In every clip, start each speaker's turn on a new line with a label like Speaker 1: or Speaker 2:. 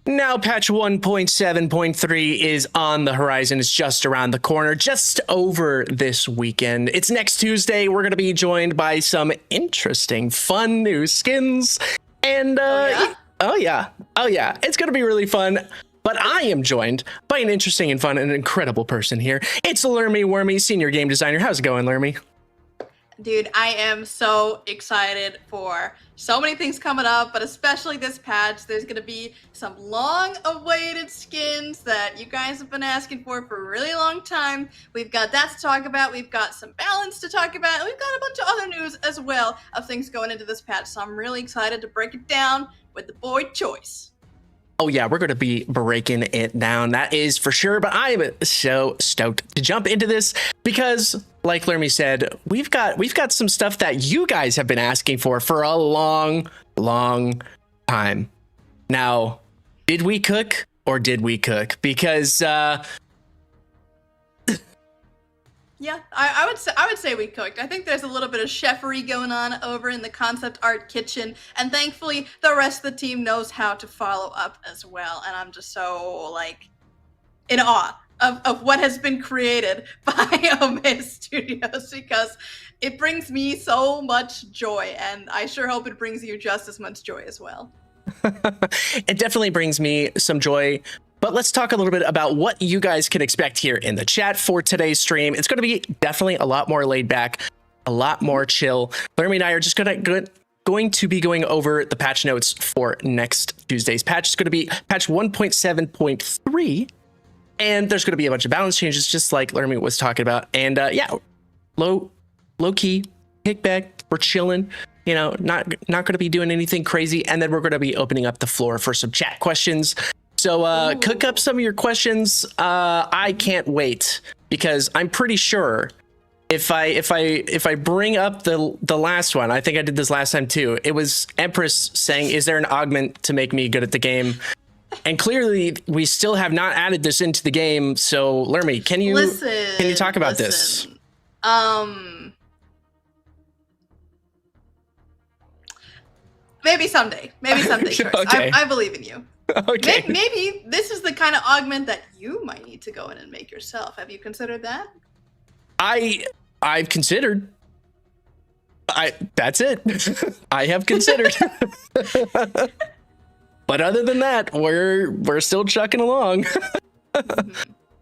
Speaker 1: Now patch 1.7.3 is on the horizon. It's just around the corner, just over this weekend. It's next Tuesday. We're going to be joined by some interesting, fun new skins. And oh yeah, it's going to be really fun. But I am joined by an interesting and fun and incredible person here. It's Lermy Wormy, senior game designer. How's it going, Lermy?
Speaker 2: Dude, I am so excited for so many things coming up, but especially this patch. There's going to be some long-awaited skins that you guys have been asking for a really long time. We've got that to talk about. We've got some balance to talk about. And we've got a bunch of other news as well of things going into this patch. So I'm really excited to break it down with the boy Choice.
Speaker 1: Oh yeah, we're going to be breaking it down. That is for sure. But I am so stoked to jump into this because, like Lermy said, we've got some stuff that you guys have been asking for a long time. Now, did we cook or did we cook? Because
Speaker 2: yeah, I would say we cooked. I think there's a little bit of chefery going on over in the concept art kitchen, and thankfully the rest of the team knows how to follow up as well. And I'm just so like in awe of what has been created by Omeda Studios because it brings me so much joy, and I sure hope it brings you just as much joy as well.
Speaker 1: It definitely brings me some joy. But let's talk a little bit about what you guys can expect here in the chat for today's stream. It's going to be definitely a lot more laid back, a lot more chill. Lermy and I are just going to be going over the patch notes for next Tuesday's patch. It's going to be patch 1.7.3, and there's going to be a bunch of balance changes, just like Lermy was talking about. And yeah, low key kickback. We're chilling. You know, not going to be doing anything crazy, and then we're going to be opening up the floor for some chat questions. So cook up some of your questions. I can't wait because I'm pretty sure if I bring up the last one, I think I did this last time too. It was Empress saying, "Is there an augment to make me good at the game?" And clearly, we still have not added this into the game. So, Lermy, can you talk about this?
Speaker 2: Maybe someday. Choice.
Speaker 1: Okay.
Speaker 2: I believe in you.
Speaker 1: Okay.
Speaker 2: Maybe this is the kind of augment that you might need to go in and make yourself. Have you considered that?
Speaker 1: I've considered. That's it. I have considered. But other than that, we're still chucking along.
Speaker 2: Mm-hmm.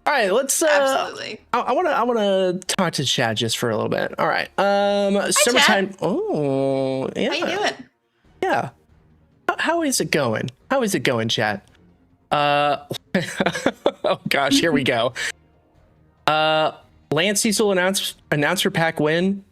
Speaker 1: All right, let's
Speaker 2: Absolutely.
Speaker 1: I want to talk to Chad just for a little bit. All right. Summertime.
Speaker 2: Chad.
Speaker 1: Oh, yeah.
Speaker 2: How you doing?
Speaker 1: Yeah. How is it going? How is it going, chat? Oh gosh, here we go. Lance Cecil announcer pack win.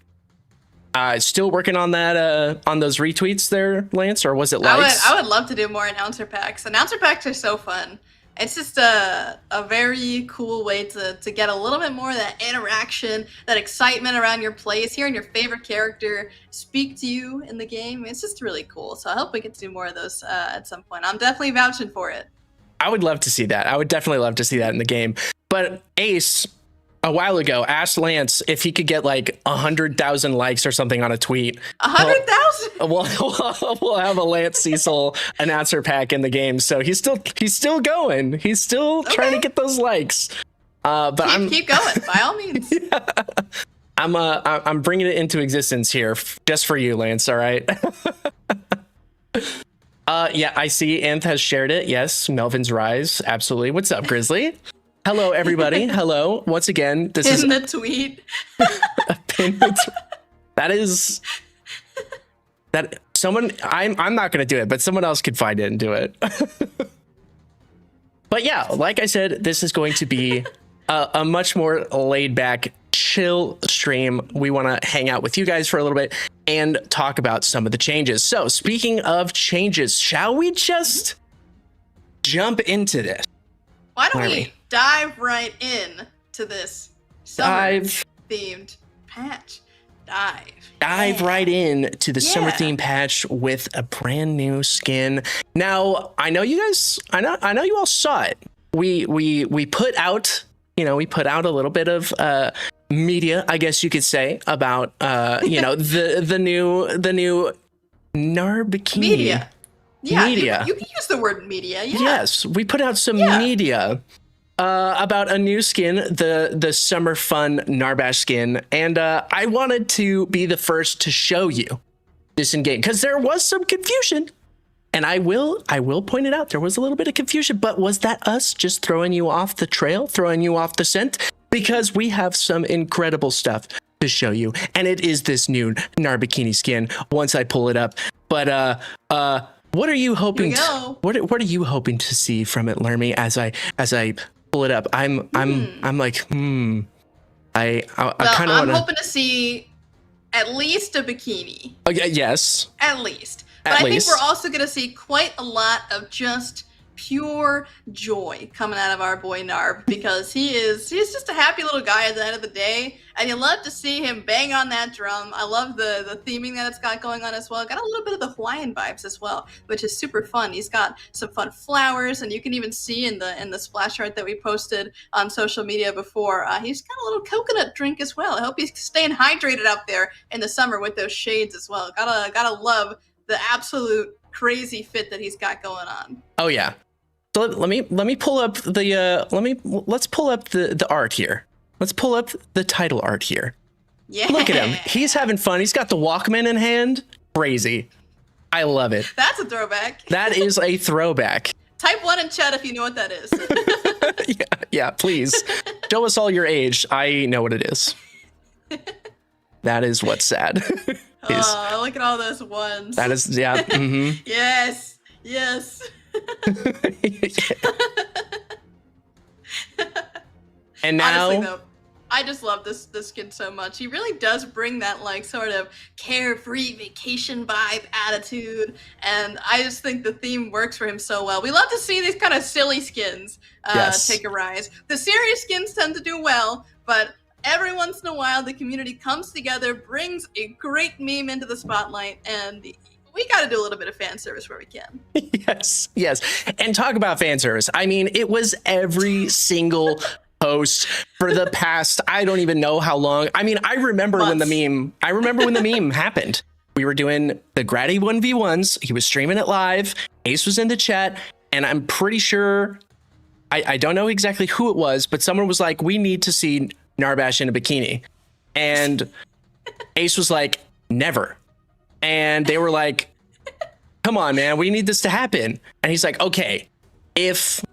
Speaker 1: Still working on that on those retweets there, Lance, or was it likes?
Speaker 2: I would love to do more announcer packs. Announcer packs are so fun. It's just a very cool way to get a little bit more of that interaction, that excitement around your plays, hearing your favorite character speak to you in the game. It's just really cool. So I hope we get to do more of those at some point. I'm definitely vouching for it.
Speaker 1: I would love to see that. I would definitely love to see that in the game. But Ace, a while ago, asked Lance if he could get like 100,000 likes or something on a tweet.
Speaker 2: 100,000?
Speaker 1: We'll have a Lance Cecil announcer pack in the game. So he's still going. He's still trying to get those likes. But
Speaker 2: keep going by all means.
Speaker 1: Yeah. I'm bringing it into existence here just for you, Lance. All right. Yeah, I see Anth has shared it. Yes, Melvin's Rise. Absolutely. What's up, Grizzly? Hello, everybody. Hello. Once again, this is
Speaker 2: the tweet.
Speaker 1: That someone, I'm not going to do it, but someone else could find it and do it. But yeah, like I said, this is going to be a much more laid back, chill stream. We want to hang out with you guys for a little bit and talk about some of the changes. So speaking of changes, shall we just jump into this?
Speaker 2: Why don't we dive right in to this summer-themed patch? Dive
Speaker 1: right in to the summer theme patch with a brand new skin. Now, I know you guys, I know you all saw it. We put out, we put out a little bit of media, I guess you could say, about the new Nar bikini.
Speaker 2: Media. Yeah,
Speaker 1: media.
Speaker 2: you can use the word media. Yeah.
Speaker 1: Yes, we put out some media about a new skin, the Summer Fun Narbash skin, and I wanted to be the first to show you this in game because there was some confusion, and I will point it out. There was a little bit of confusion, but was that us just throwing you off the trail, throwing you off the scent? Because we have some incredible stuff to show you, and it is this new Narbikini skin. Once I pull it up, but what are you hoping? What are you hoping to see from it, Lermy? As I pull it up, I'm like, I kind of want to.
Speaker 2: I'm hoping to see at least a bikini.
Speaker 1: Oh, yeah, yes.
Speaker 2: At least. But I think we're also going to see quite a lot of just pure joy coming out of our boy Narb, because he's just a happy little guy at the end of the day, and you love to see him bang on that drum. I love the theming that it's got going on as well. Got a little bit of the Hawaiian vibes as well, which is super fun. He's got some fun flowers, and you can even see in the splash art that we posted on social media before, he's got a little coconut drink as well. I hope he's staying hydrated out there in the summer with those shades as well. Gotta love the absolute crazy fit that he's got going on.
Speaker 1: Oh yeah. So let me pull up the let's pull up the art here. Let's pull up the title art here.
Speaker 2: Yeah.
Speaker 1: Look at him. He's having fun. He's got the Walkman in hand. Crazy. I love it.
Speaker 2: That's a throwback.
Speaker 1: That is a throwback.
Speaker 2: Type 1 in chat if you know what that is.
Speaker 1: yeah, please. Show us all your age. I know what it is. That is what's sad.
Speaker 2: Oh, look at all those ones.
Speaker 1: That is, yeah. Mm-hmm.
Speaker 2: Yes.
Speaker 1: And now,
Speaker 2: honestly, though, I just love this skin so much. He really does bring that like sort of carefree vacation vibe attitude, and I just think the theme works for him so well. We love to see these kind of silly skins take a rise. The serious skins tend to do well, but every once in a while the community comes together, brings a great meme into the spotlight, and we got to do a little bit of fan service where we can. Yes.
Speaker 1: And talk about fan service. I mean, it was every single post for the past, I don't even know how long. I mean, I remember when the meme happened. We were doing the Grady 1v1s. He was streaming it live. Ace was in the chat. And I'm pretty sure, I don't know exactly who it was, but someone was like, we need to see Narbash in a bikini. And Ace was like, never. And they were like, come on, man, we need this to happen. And he's like, okay, if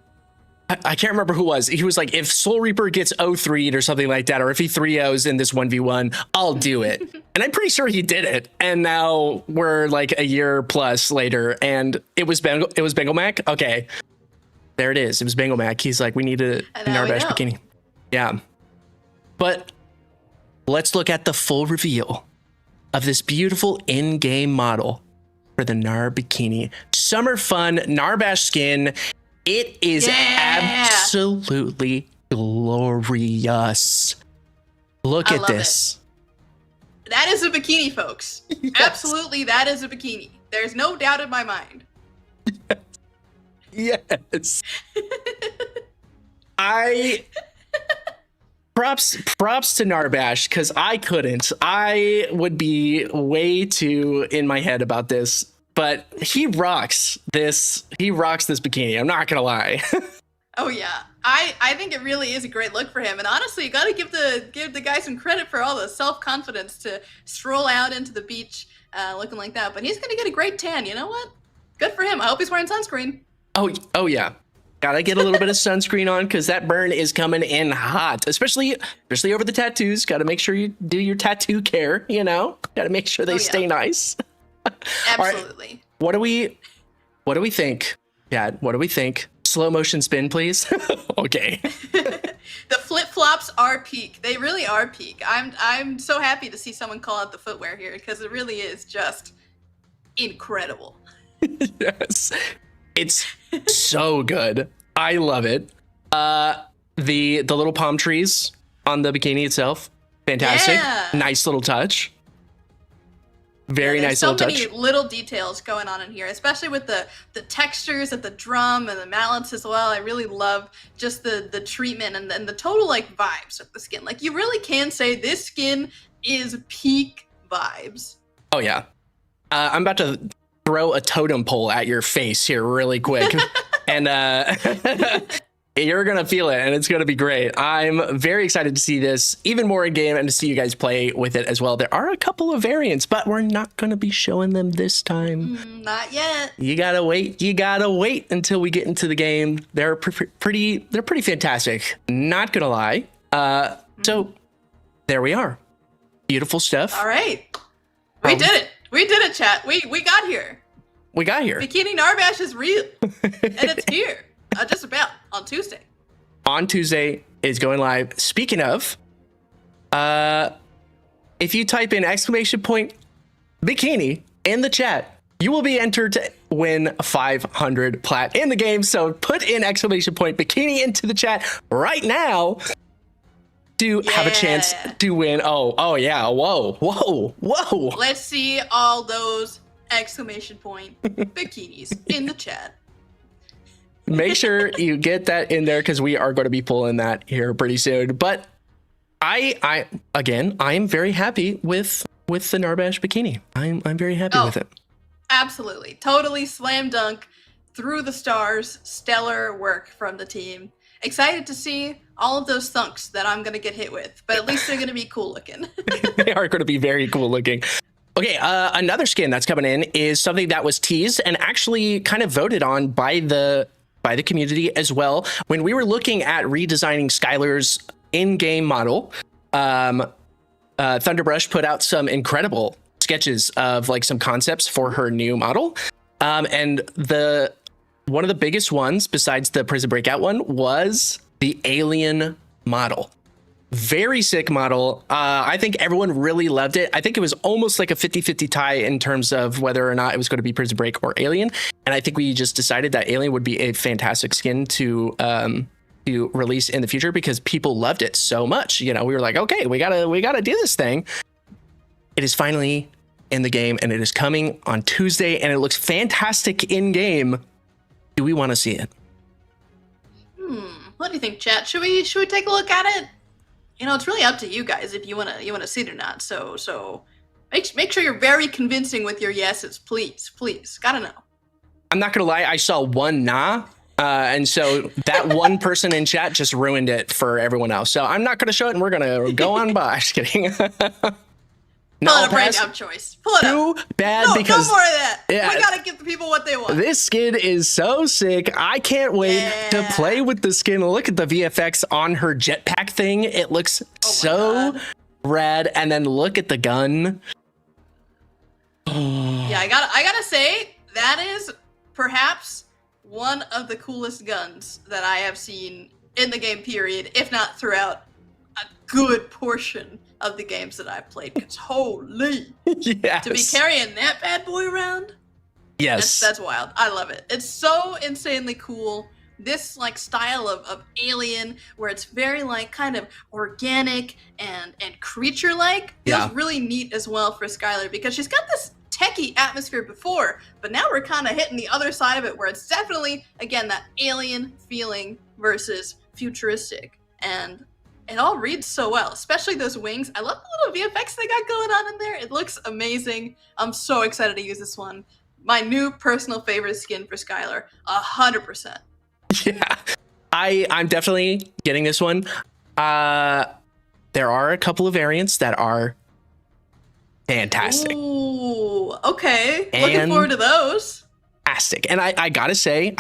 Speaker 1: I can't remember who it was. He was like, if Soul Reaper gets 0-3'd or something like that, or if he 3-0s in this 1v1, I'll do it. And I'm pretty sure he did it. And now we're like a year plus later, and it was Bengal Mac. Okay, there it is. It was Bengal Mac. He's like, we need a Narbash bikini. Yeah. But let's look at the full reveal of this beautiful in-game model for the Narb bikini. Summer Fun Narbash skin. It is absolutely glorious. Look at this.
Speaker 2: That is a bikini, folks. Yes. Absolutely, that is a bikini. There's no doubt in my mind.
Speaker 1: Yes. Props to Narbash, because I couldn't. I would be way too in my head about this. But he rocks this bikini. I'm not gonna lie.
Speaker 2: Oh yeah, I think it really is a great look for him. And honestly, you gotta give the guy some credit for all the self-confidence to stroll out into the beach looking like that. But he's gonna get a great tan. You know what? Good for him. I hope he's wearing sunscreen.
Speaker 1: Oh yeah. Gotta get a little bit of sunscreen on, because that burn is coming in hot, especially over the tattoos. Gotta make sure you do your tattoo care. You know, gotta make sure they stay nice.
Speaker 2: Absolutely.
Speaker 1: Right. What do we think? Dad, what do we think? Slow motion spin, please. Okay.
Speaker 2: The flip-flops are peak. They really are peak. I'm so happy to see someone call out the footwear here, because it really is just incredible.
Speaker 1: Yes. It's so good. I love it. The little palm trees on the bikini itself. Fantastic. Yeah. Nice little touch. Very nice little touch. So many
Speaker 2: little details going on in here, especially with the textures of the drum and the mallets as well. I really love just the treatment and the total like vibes of the skin. Like, you really can say this skin is peak vibes.
Speaker 1: Oh yeah. I'm about to throw a totem pole at your face here really quick. And you're going to feel it, and it's going to be great. I'm very excited to see this even more in game and to see you guys play with it as well. There are a couple of variants, but we're not going to be showing them this time.
Speaker 2: Not yet.
Speaker 1: You got to wait. You got to wait until we get into the game. They're pretty fantastic. Not going to lie. So there we are. Beautiful stuff.
Speaker 2: All right. We did it. We did it, chat. We got here.
Speaker 1: We got here.
Speaker 2: Bikini Narbash is real. And it's here. Just about on Tuesday.
Speaker 1: On Tuesday is going live. Speaking of, if you type in !bikini in the chat, you will be entered to win 500 plat in the game. So put in !bikini into the chat right now to have a chance to win. Oh yeah. Whoa.
Speaker 2: Let's see all those !bikinis in the chat.
Speaker 1: Make sure you get that in there because we are going to be pulling that here pretty soon. But I am very happy with the Narbash bikini. I'm very happy with it.
Speaker 2: Absolutely. Totally slam dunk, through the stars, stellar work from the team. Excited to see all of those thunks that I'm going to get hit with, but at least they're going to be cool looking.
Speaker 1: They are going to be very cool looking. Okay, another skin that's coming in is something that was teased and actually kind of voted on by the community as well. When we were looking at redesigning Skylar's in-game model, Thunderbrush put out some incredible sketches of like some concepts for her new model. And one of the biggest ones besides the Prison Breakout one was the alien model. Very sick model. I think everyone really loved it. I think it was almost like a 50-50 tie in terms of whether or not it was going to be Prison Break or Alien. And I think we just decided that Alien would be a fantastic skin to release in the future because people loved it so much. You know, we were like, okay, we gotta do this thing. It is finally in the game and it is coming on Tuesday and it looks fantastic in game. Do we want to see it?
Speaker 2: What do you think, chat? Should we take a look at it? You know, it's really up to you guys if you wanna see it or not. So make sure you're very convincing with your yeses, please. Gotta know.
Speaker 1: I'm not gonna lie, I saw one nah, and so that one person in chat just ruined it for everyone else. So I'm not gonna show it, and we're gonna go on by. Just kidding.
Speaker 2: No, pull it up right now, choice. Pull it up.
Speaker 1: Too bad because
Speaker 2: no more of that.
Speaker 1: Yeah,
Speaker 2: we gotta give the people what they want.
Speaker 1: This skin is so sick. I can't wait to play with the skin. Look at the VFX on her jetpack thing. It looks so rad. And then look at the gun.
Speaker 2: Yeah, I gotta say that is perhaps one of the coolest guns that I have seen in the game period, if not throughout a good portion of the games that I've played. Because holy,
Speaker 1: yes.
Speaker 2: To be carrying that bad boy around,
Speaker 1: yes,
Speaker 2: that's wild. I love it. It's so insanely cool. This like style of Alien, where it's very like kind of organic and creature-like, feels really neat as well for Skylar because she's got this techie atmosphere before, but now we're kind of hitting the other side of it where it's definitely, again, that alien feeling versus futuristic. And it all reads so well, especially those wings. I love the little VFX they got going on in there. It looks amazing. I'm so excited to use this one. My new personal favorite skin for Skylar, 100%.
Speaker 1: Yeah, I'm definitely getting this one. There are a couple of variants that are fantastic.
Speaker 2: Ooh, okay. Looking forward to those.
Speaker 1: Fantastic. And I gotta say,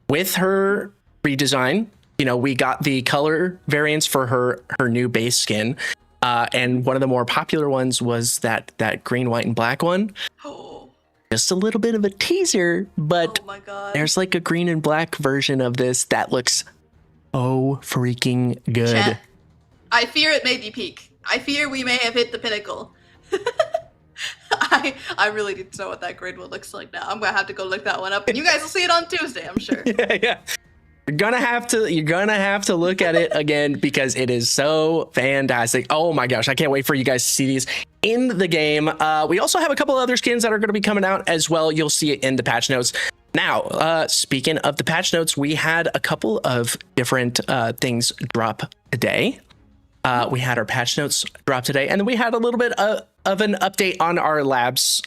Speaker 1: with her redesign, you know, we got the color variants for her new base skin. And one of the more popular ones was that green, white, and black one.
Speaker 2: Oh.
Speaker 1: Just a little bit of a teaser, but
Speaker 2: oh my God.
Speaker 1: There's like a green and black version of this that looks so freaking good.
Speaker 2: Chat, I fear it made me peak. I fear we may have hit the pinnacle. I really need to know what that grade one looks like now. I'm gonna have to go look that one up, and you guys will see it on Tuesday, I'm sure.
Speaker 1: Yeah. You're gonna have to look at it again because it is so fantastic. Oh my gosh, I can't wait for you guys to see these in the game. We also have a couple other skins that are going to be coming out as well. You'll see it in the patch notes. Now, speaking of the patch notes, we had a couple of different things drop today. We had our patch notes drop today, and then we had a little bit of an update on our labs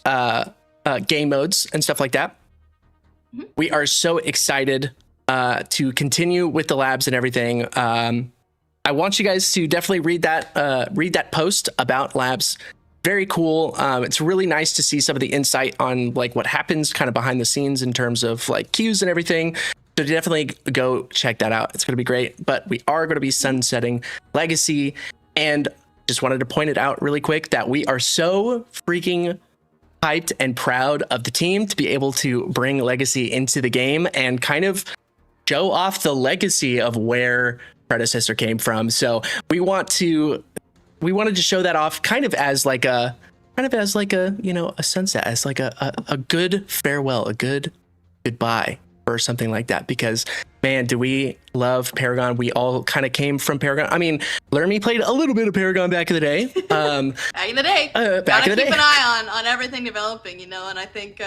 Speaker 1: game modes and stuff like that.
Speaker 2: Mhm.
Speaker 1: We are so excited to continue with the labs and everything. I want you guys to definitely read that post about labs. Very cool. It's really nice to see some of the insight on like what happens kind of behind the scenes in terms of like queues and everything. So definitely go check that out. It's going to be great. But we are going to be sunsetting Legacy, and just wanted to point it out really quick that we are so freaking hyped and proud of the team to be able to bring Legacy into the game and kind of show off the legacy of where Predecessor came from. So we wanted to show that off kind of as like a you know, a sunset, as like a good farewell, a good goodbye or something like that, because man, do we love Paragon. We all kind of came from Paragon. I mean, Lermy played a little bit of Paragon back in the day.
Speaker 2: Back in the day.
Speaker 1: Back in the day.
Speaker 2: Keep an eye on everything developing, you know, and I think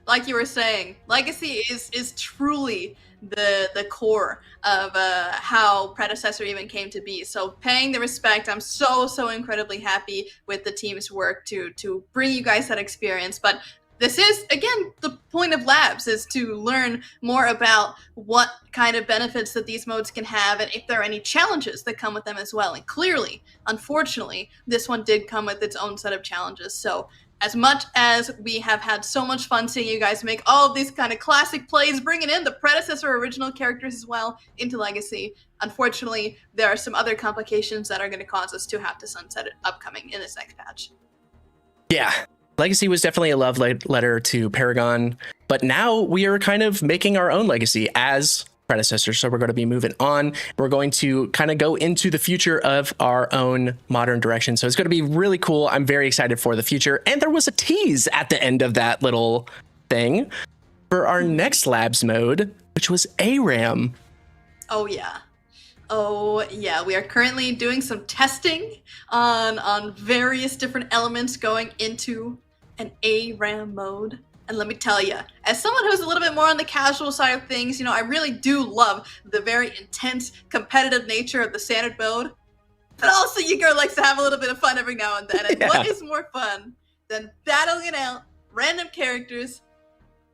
Speaker 2: like you were saying, Legacy is truly the core of how Predecessor even came to be. So paying the respect, I'm so incredibly happy with the team's work to bring you guys that experience. But this is, again, the point of labs, is to learn more about what kind of benefits that these modes can have and if there are any challenges that come with them as well. And clearly, unfortunately, this one did come with its own set of challenges. So as much as we have had so much fun seeing you guys make all of these kind of classic plays, bringing in the Predecessor original characters as well into Legacy, unfortunately, there are some other complications that are going to cause us to have to sunset it upcoming in this next patch.
Speaker 1: Yeah. Legacy was definitely a love letter to Paragon, but now we are kind of making our own legacy as Predecessor. So we're going to be moving on. We're going to kind of go into the future of our own modern direction. So it's going to be really cool. I'm very excited for the future. And there was a tease at the end of that little thing for our next labs mode, which was ARAM.
Speaker 2: Oh, yeah. Oh, yeah. We are currently doing some testing on various different elements going into an ARAM mode. And let me tell you, as someone who's a little bit more on the casual side of things, you know, I really do love the very intense, competitive nature of the standard mode. But also, your girl likes to have a little bit of fun every now and then. And what is more fun than battling it out, random characters,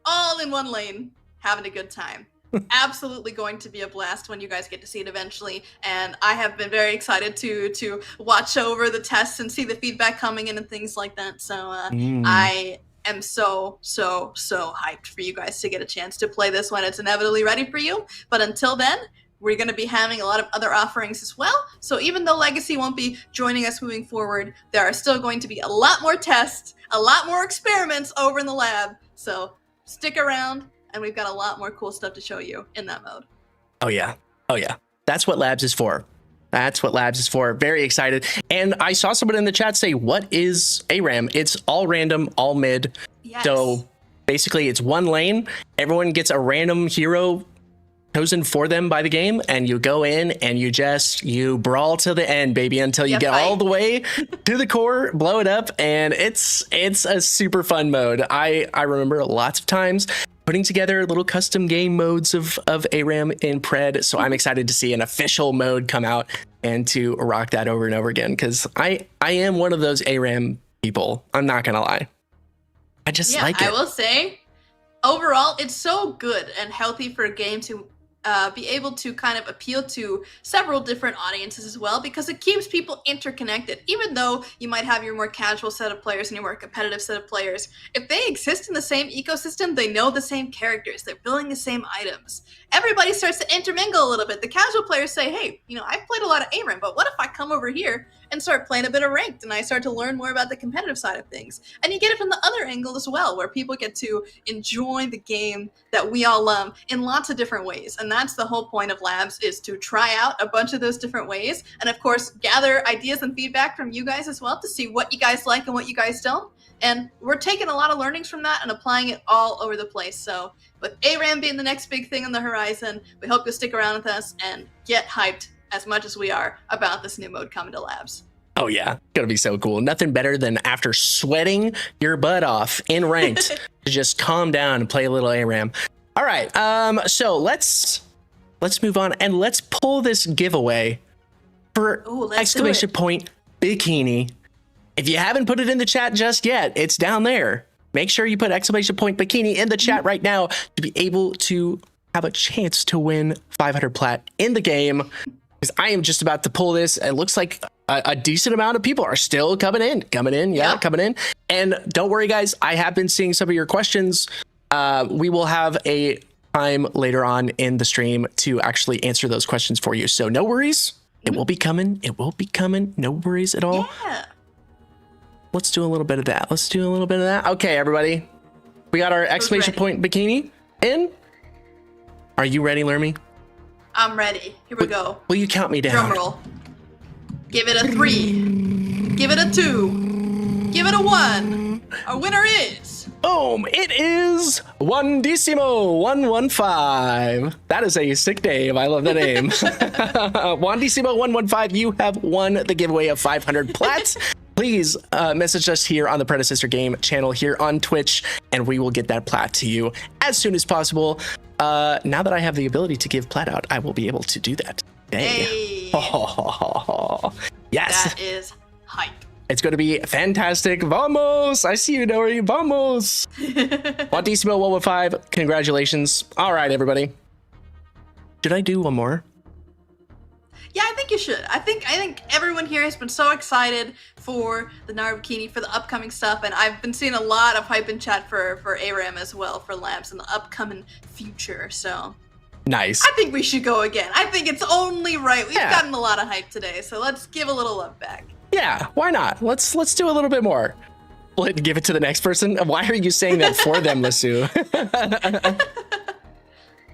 Speaker 2: all in one lane, having a good time? Absolutely going to be a blast when you guys get to see it eventually. And I have been very excited to watch over the tests and see the feedback coming in and things like that. So I am so hyped for you guys to get a chance to play this when it's inevitably ready for you. But until then, we're going to be having a lot of other offerings as well. So even though Legacy won't be joining us moving forward, there are still going to be a lot more tests, a lot more experiments over in the lab. So stick around, and we've got a lot more cool stuff to show you in that mode.
Speaker 1: Oh yeah. That's what labs is for. Very excited. And I saw someone in the chat say, what is ARAM? It's all random, all mid.
Speaker 2: Yes.
Speaker 1: So basically it's one lane. Everyone gets a random hero chosen for them by the game, and you go in and you brawl to the end, baby, until you get all the way to the core, blow it up, and it's a super fun mode. I remember lots of times putting together little custom game modes of ARAM in Pred, so I'm excited to see an official mode come out and to rock that over and over again, because I am one of those ARAM people. I'm not gonna lie. I just like it.
Speaker 2: I will say, overall, it's so good and healthy for a game to be able to kind of appeal to several different audiences as well, because it keeps people interconnected. Even though you might have your more casual set of players and your more competitive set of players, if they exist in the same ecosystem, they know the same characters, they're building the same items, everybody starts to intermingle a little bit. The casual players say, hey, you know, I've played a lot of ARAM, but what if I come over here and start playing a bit of ranked and I start to learn more about the competitive side of things? And you get it from the other angle as well, where people get to enjoy the game that we all love in lots of different ways. And that's the whole point of labs, is to try out a bunch of those different ways, and of course gather ideas and feedback from you guys as well to see what you guys like and what you guys don't. And we're taking a lot of learnings from that and applying it all over the place. So with ARAM being the next big thing on the horizon, we hope you'll stick around with us and get hyped as much as we are about this new mode coming to labs.
Speaker 1: Oh yeah, it's gonna be so cool. Nothing better than after sweating your butt off in ranked to just calm down and play a little ARAM. All right, so let's move on and let's pull this giveaway for exclamation point bikini. If you haven't put it in the chat just yet, it's down there. make sure you put exclamation point bikini in the chat right now to be able to have a chance to win 500 plat in the game. Because I am just about to pull this. It looks like a decent amount of people are still coming in. Coming in. And don't worry, guys. I have been seeing some of your questions. We will have a time later on in the stream to actually answer those questions for you. So no worries. It will be coming. It will be coming. No worries at all.
Speaker 2: Yeah.
Speaker 1: Let's do a little bit of that. Okay, everybody. We got our exclamation point bikini in. Are you ready, Lermy?
Speaker 2: I'm ready. Here we go.
Speaker 1: Will you count me down?
Speaker 2: Drum roll. Give it a 3. Give it a 2. Give it a 1. Our winner is...
Speaker 1: Boom! It is Wandissimo 115. That is a sick name. I love the name. Wandissimo 115. You have won the giveaway of 500 plats. Please message us here on the Predecessor Game channel here on Twitch, and we will get that plat to you as soon as possible. Now that I have the ability to give plat out, I will be able to do that today.
Speaker 2: Hey.
Speaker 1: Yes.
Speaker 2: That is hype.
Speaker 1: It's going to be fantastic. Vamos! I see you, Nori. Vamos! Wandissimo 115, congratulations. All right, everybody. Should I do one more?
Speaker 2: Yeah, I think you should. I think everyone here has been so excited for the Nar Bikini, for the upcoming stuff, and I've been seeing a lot of hype in chat for ARAM as well, for Lamps in the upcoming future, so...
Speaker 1: Nice.
Speaker 2: I think we should go again. I think it's only right. We've gotten a lot of hype today, so let's give a little love back.
Speaker 1: Yeah, why not? Let's do a little bit more. Give it to the next person. Why are you saying that for them, Lasu?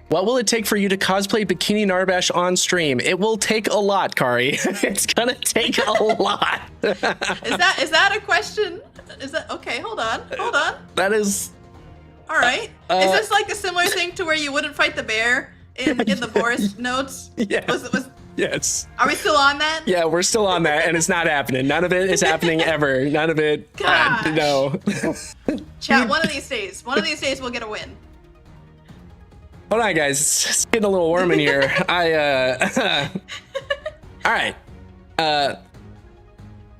Speaker 1: What will it take for you to cosplay Bikini Narbash on stream? It will take a lot, Kari. It's gonna take a lot.
Speaker 2: Is that a question? Is that okay? Hold on.
Speaker 1: That is.
Speaker 2: All right. Is this like a similar thing to where you wouldn't fight the bear in the Boris notes?
Speaker 1: Yes. Yes.
Speaker 2: Are we still on that?
Speaker 1: Yeah, we're still on that, and it's not happening. None of it is happening ever. None of it. No.
Speaker 2: Chat. One of these days we'll get a win.
Speaker 1: Hold on, guys. It's getting a little warm in here. All right.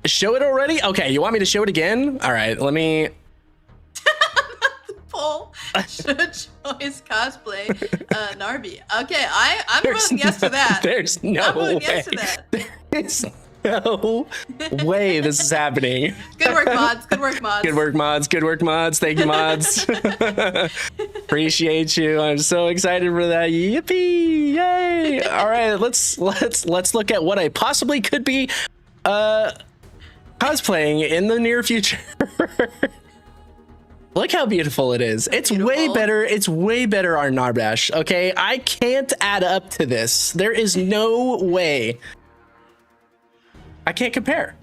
Speaker 1: Show it already? Okay, you want me to show it again? All right, let me...
Speaker 2: Poll. Should choice cosplay Narby. Okay, I'm voting yes to that.
Speaker 1: There's no way.
Speaker 2: Yes to that.
Speaker 1: There's no way this is happening.
Speaker 2: Good work, mods. Good work, mods.
Speaker 1: Good work, mods. Good work, mods. Thank you, mods. Appreciate you. I'm so excited for that. Yippee! Yay! All right, let's look at what I possibly could be cosplaying in the near future. Look how beautiful it is. It's way better. It's way better on Narbash. Okay, I can't add up to this. There is no way. I can't compare.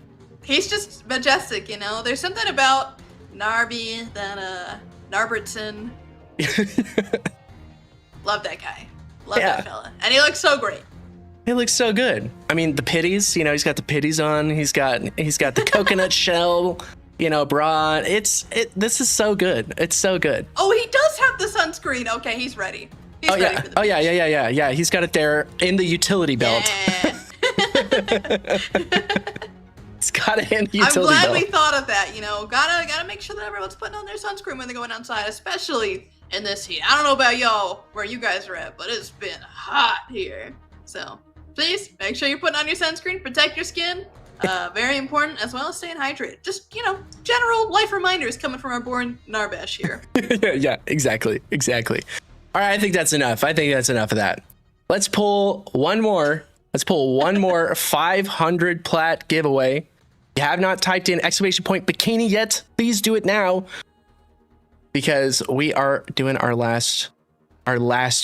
Speaker 2: He's just majestic, you know. There's something about Narby that Narbertson. Love that guy. Love that fella. And he looks so great.
Speaker 1: He looks so good. I mean, the pitties, you know, he's got the pitties on. He's got the coconut shell, you know, bra. This is so good. It's so good.
Speaker 2: Oh, he does have the sunscreen. Okay, he's ready. He's ready for the beach.
Speaker 1: Yeah. He's got it there in the utility belt.
Speaker 2: Yeah.
Speaker 1: It's got it in the utility belt.
Speaker 2: I'm glad we thought of that, you know. Gotta make sure that everyone's putting on their sunscreen when they're going outside, especially in this heat. I don't know about y'all, where you guys are at, but it's been hot here. So please make sure you're putting on your sunscreen, protect your skin. Very important, as well as staying hydrated. Just, you know, general life reminders coming from our born Narbash here.
Speaker 1: Yeah, exactly. All right, I think that's enough. I think that's enough of that. Let's pull one more. 500 plat giveaway. If you have not typed in exclamation point bikini yet, please do it now, because we are doing our last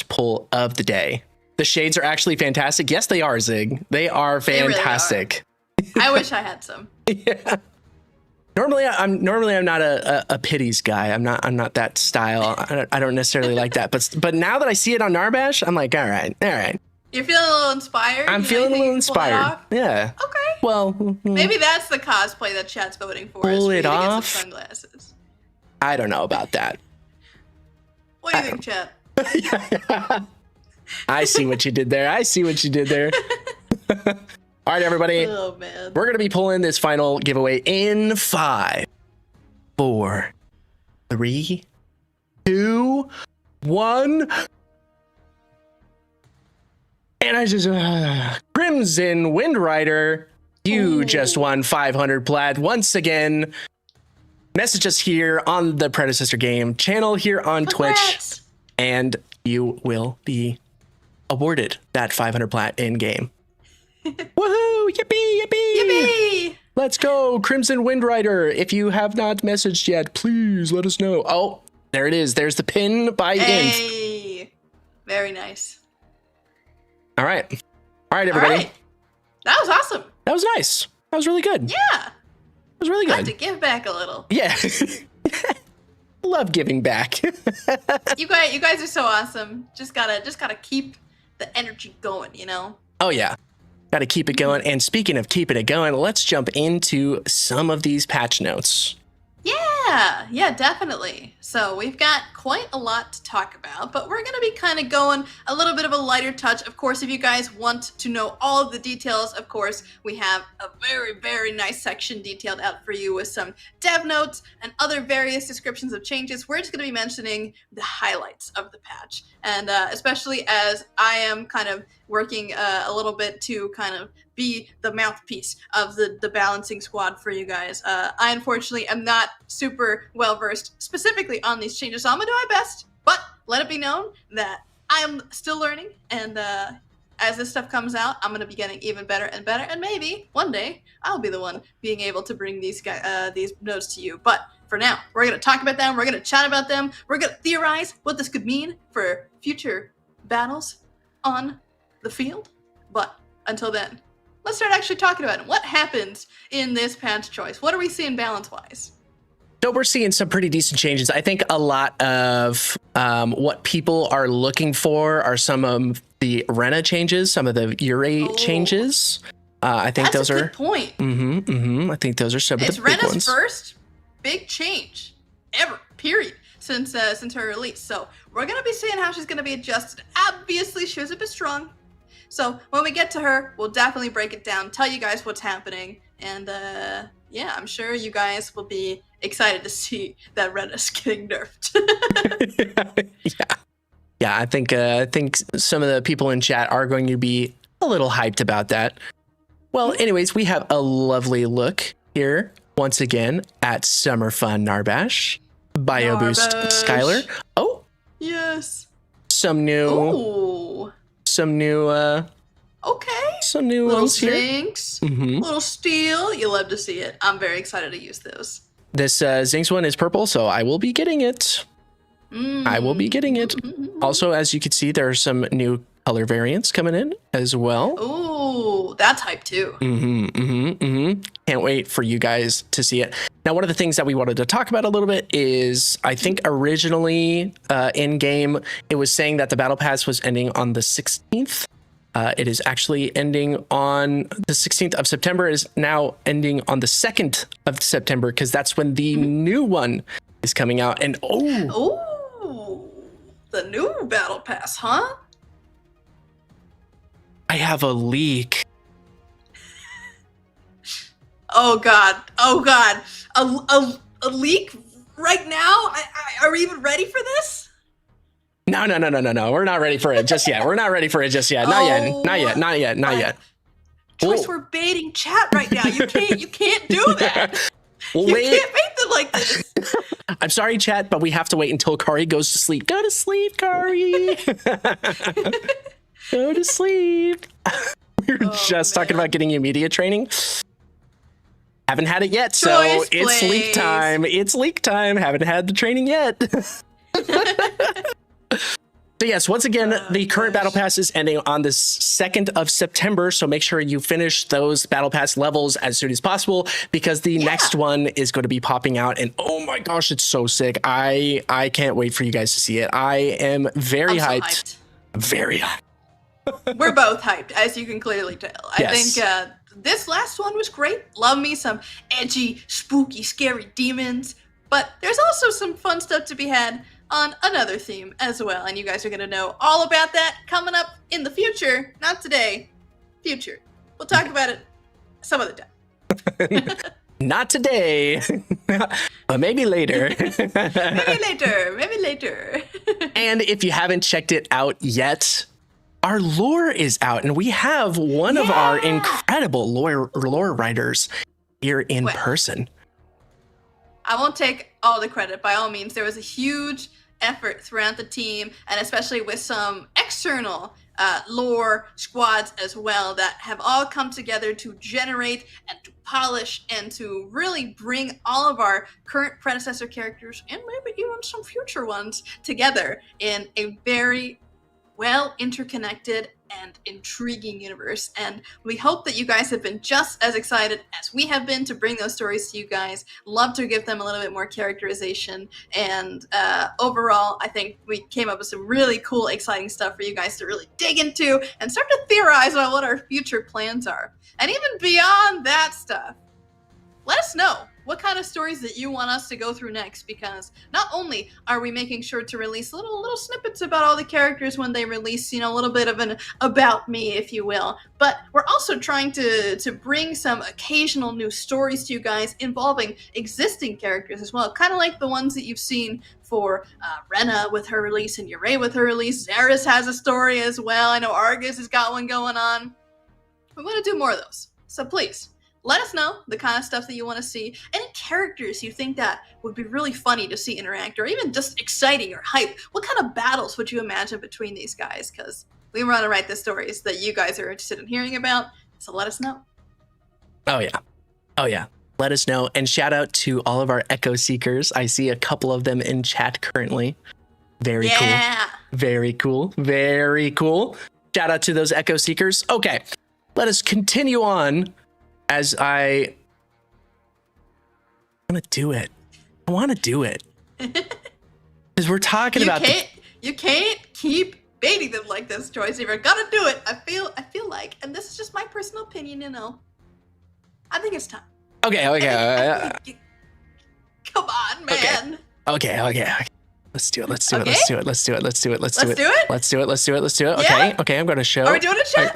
Speaker 1: pull of the day. The shades are actually fantastic. Yes, they are, Zig. They are fantastic.
Speaker 2: They really are. I wish I had some.
Speaker 1: Yeah. Normally I'm not a pitties guy. I'm not that style. I don't necessarily like that. But now that I see it on Narbash, I'm like, all right.
Speaker 2: You're feeling a little inspired?
Speaker 1: I'm feeling a little inspired. Yeah.
Speaker 2: Okay.
Speaker 1: Well,
Speaker 2: maybe that's the cosplay that chat's voting for.
Speaker 1: Pull it
Speaker 2: off.
Speaker 1: off.
Speaker 2: Some sunglasses.
Speaker 1: I don't know about that.
Speaker 2: What do you think, chat?
Speaker 1: I see what you did there. All right, everybody.
Speaker 2: Oh, man.
Speaker 1: We're going to be pulling this final giveaway in 5, 4, 3, 2, 1. And I just, Crimson Wind Rider, you just won 500 plat once again. Message us here on the Predecessor game channel here on Twitch, and you will be awarded that 500 plat in game. Woohoo! Yippee! Yippee!
Speaker 2: Yippee!
Speaker 1: Let's go, Crimson Wind Rider. If you have not messaged yet, please let us know. Oh, there it is. There's the pin by Inf.
Speaker 2: Hey, very nice.
Speaker 1: All right, everybody.
Speaker 2: All right. That was awesome.
Speaker 1: That was nice. That was really good.
Speaker 2: Yeah.
Speaker 1: It was really
Speaker 2: Got
Speaker 1: good.
Speaker 2: to give back a little.
Speaker 1: Yeah. Love giving back.
Speaker 2: You guys are so awesome. Just gotta keep the energy going, you know?
Speaker 1: Oh yeah. Got to keep it going. And speaking of keeping it going, let's jump into some of these patch notes.
Speaker 2: Yeah, definitely. So we've got quite a lot to talk about, but we're going to be kind of going a little bit of a lighter touch. Of course, if you guys want to know all of the details, of course, we have a very, very nice section detailed out for you with some dev notes and other various descriptions of changes. We're just going to be mentioning the highlights of the patch. And especially as I am kind of working a little bit to kind of be the mouthpiece of the balancing squad for you guys. I unfortunately am not super well versed specifically on these changes, so I'm gonna do my best, but let it be known that I am still learning, and as this stuff comes out, I'm gonna be getting even better and better, and maybe one day I'll be the one being able to bring these notes to you. But for now, we're gonna talk about them, we're gonna chat about them, we're gonna theorize what this could mean for future battles on the field. But until then, let's start actually talking about it. What happens in this patch choice? What are we seeing balance-wise?
Speaker 1: So we're seeing some pretty decent changes. I think a lot of what people are looking for are some of the Rena changes, some of the Ure changes. I think those are
Speaker 2: good point.
Speaker 1: I think those are some of the big
Speaker 2: Rena's
Speaker 1: ones.
Speaker 2: first big change ever, period, since her release. So we're gonna be seeing how she's gonna be adjusted. Obviously, she was a bit strong. So when we get to her, we'll definitely break it down, tell you guys what's happening, and yeah, I'm sure you guys will be excited to see that Rena's getting nerfed.
Speaker 1: Yeah. I think some of the people in chat are going to be a little hyped about that. Well, anyways, we have a lovely look here once again at Summer Fun Narbash, Bio Boost Skylar. Oh,
Speaker 2: yes.
Speaker 1: Some new.
Speaker 2: Ooh.
Speaker 1: Some new
Speaker 2: Little
Speaker 1: ones here.
Speaker 2: Zinx, little steel. You love to see it. I'm very excited to use those.
Speaker 1: This Zinx one is purple, so I will be getting it. I will be getting it. Also, as you can see, there are some new color variants coming in as well.
Speaker 2: Ooh, that's hype too.
Speaker 1: Can't wait for you guys to see it. Now, one of the things that we wanted to talk about a little bit is, I think originally in game, it was saying that the battle pass was ending on the 16th. It is actually ending on the 16th of September. It is now ending on the 2nd of September, because that's when the new one is coming out. And
Speaker 2: the new battle pass, huh?
Speaker 1: I have a leak.
Speaker 2: Oh god. A leak right now? Are we even ready for this?
Speaker 1: No. We're not ready for it just yet. Not yet.
Speaker 2: Joyce, we're baiting chat right now. You can't do that. You can't bait them like this.
Speaker 1: I'm sorry, chat, but we have to wait until Kari goes to sleep. Go to sleep, Kari. Go to sleep. We were just talking about getting you media training. Haven't had it yet, so
Speaker 2: Joyce,
Speaker 1: it's leak time. It's leak time. Haven't had the training yet. So yes, once again, the current battle pass is ending on the 2nd of September. So make sure you finish those battle pass levels as soon as possible, because the next one is going to be popping out. And oh my gosh, it's so sick. I can't wait for you guys to see it. I am very hyped. Very hyped.
Speaker 2: We're both hyped, as you can clearly tell. I think this last one was great. Love me some edgy, spooky, scary demons. But there's also some fun stuff to be had on another theme as well. And you guys are going to know all about that coming up in the future. Not today. Future. We'll talk about it some other time.
Speaker 1: Not today, but maybe later.
Speaker 2: Maybe later.
Speaker 1: And if you haven't checked it out yet, our lore is out, and we have one of our incredible lore writers here in person.
Speaker 2: I won't take all the credit. By all means, there was a huge effort throughout the team, and especially with some external lore squads as well, that have all come together to generate and to polish and to really bring all of our current predecessor characters and maybe even some future ones together in a very well interconnected and intriguing universe. And we hope that you guys have been just as excited as we have been to bring those stories to you guys. Love to give them a little bit more characterization. And overall, I think we came up with some really cool, exciting stuff for you guys to really dig into and start to theorize about what our future plans are. And even beyond that stuff, let us know what kind of stories that you want us to go through next, because not only are we making sure to release little snippets about all the characters when they release, a little bit of an about me, if you will, but we're also trying to bring some occasional new stories to you guys involving existing characters as well, kind of like the ones that you've seen for Rena with her release and Ure with her release. Zaris has a story as well. I know Argus has got one going on. We want to do more of those, so please let us know the kind of stuff that you want to see. Any characters you think that would be really funny to see interact, or even just exciting or hype. What kind of battles would you imagine between these guys? Because we want to write the stories that you guys are interested in hearing about. So let us know.
Speaker 1: Oh yeah. Let us know. And shout out to all of our Echo Seekers. I see a couple of them in chat currently. Very cool. Very cool. Very cool. Shout out to those Echo Seekers. Okay, let us continue on. As I want to do it. Because we're talking about
Speaker 2: you can't keep baiting them like this, Joyce. If you're gonna do it, I feel like, and this is just my personal opinion, I think it's time.
Speaker 1: Okay.
Speaker 2: Come on, man.
Speaker 1: Okay. Let's do it. Let's do it.
Speaker 2: Yeah?
Speaker 1: Okay, I'm gonna show.
Speaker 2: Are we doing it, chat?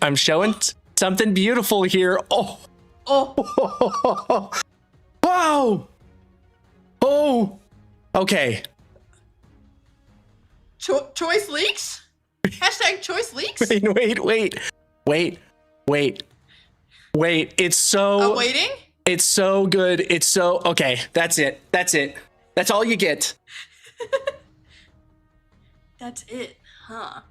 Speaker 1: I'm showing something beautiful here. Oh. Wow. Oh. Okay.
Speaker 2: Choice leaks? Hashtag choice leaks?
Speaker 1: Wait. It's so...
Speaker 2: waiting?
Speaker 1: It's so good. It's so... Okay, that's it. That's all you get.
Speaker 2: That's it, huh?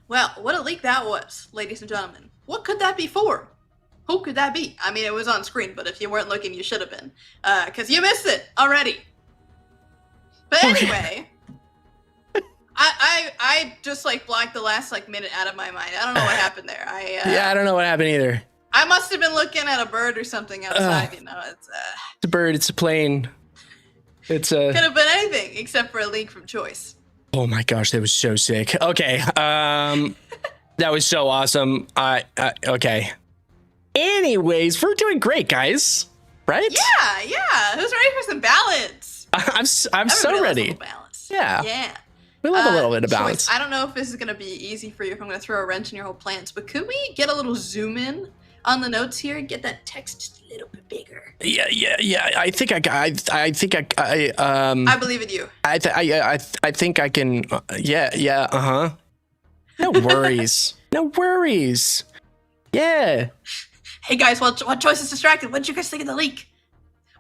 Speaker 2: Well, what a leak that was, ladies and gentlemen. What could that be for? Who could that be? I mean, it was on screen, but if you weren't looking, you should have been. Because you missed it already. But anyway, I just, blacked the last, minute out of my mind. I don't know what happened there.
Speaker 1: I don't know what happened either.
Speaker 2: I must have been looking at a bird or something outside, It's
Speaker 1: a bird, it's a plane. It's a...
Speaker 2: Could have been anything except for a leak from Choice.
Speaker 1: Oh my gosh, that was so sick. Okay, that was so awesome. Okay. Anyways, we're doing great, guys. Right?
Speaker 2: Yeah. Who's ready for some balance?
Speaker 1: I'm so ready.
Speaker 2: Balance.
Speaker 1: Yeah. We love a little bit of balance.
Speaker 2: Choice, I don't know if this is gonna be easy for you, if I'm gonna throw a wrench in your whole plans, but could we get a little zoom in on the notes here? Get that text just a little bit bigger.
Speaker 1: Yeah. I think
Speaker 2: I believe in you.
Speaker 1: I think I can. Yeah. No worries. Yeah.
Speaker 2: Hey guys, while Choice is distracted, what did you guys think of the leak?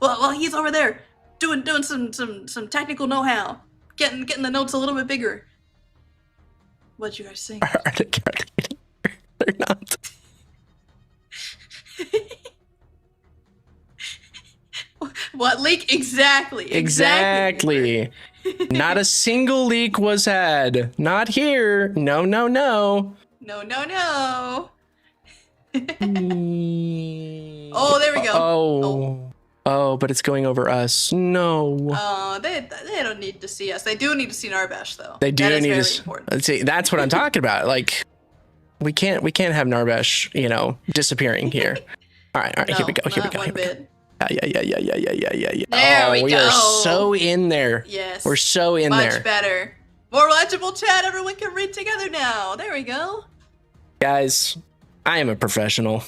Speaker 2: Well, he's over there doing some technical know-how, getting the notes a little bit bigger. What'd you guys think?
Speaker 1: They're not.
Speaker 2: What leak? Exactly.
Speaker 1: Not a single leak was had. Not here. No.
Speaker 2: No. Oh, there we go.
Speaker 1: Oh, but it's going over us. No.
Speaker 2: Oh, they don't need to see us. They do need to see Narbash, though.
Speaker 1: They do need to
Speaker 2: important.
Speaker 1: see. That's what I'm talking about. We can't have Narbash, disappearing here. All right.
Speaker 2: No,
Speaker 1: here we go.
Speaker 2: Yeah.
Speaker 1: There
Speaker 2: we go.
Speaker 1: We are so in there.
Speaker 2: Yes.
Speaker 1: We're so in there.
Speaker 2: Much better. More legible chat. Everyone can read together now. There we go.
Speaker 1: Guys, I am a professional.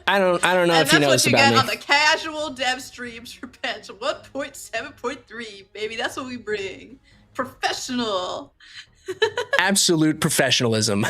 Speaker 1: I don't know
Speaker 2: And
Speaker 1: if you know
Speaker 2: that's
Speaker 1: this
Speaker 2: what you
Speaker 1: about
Speaker 2: get
Speaker 1: me.
Speaker 2: on the casual dev streams for patch 1.7.3, baby. That's what we bring. Professional.
Speaker 1: Absolute professionalism.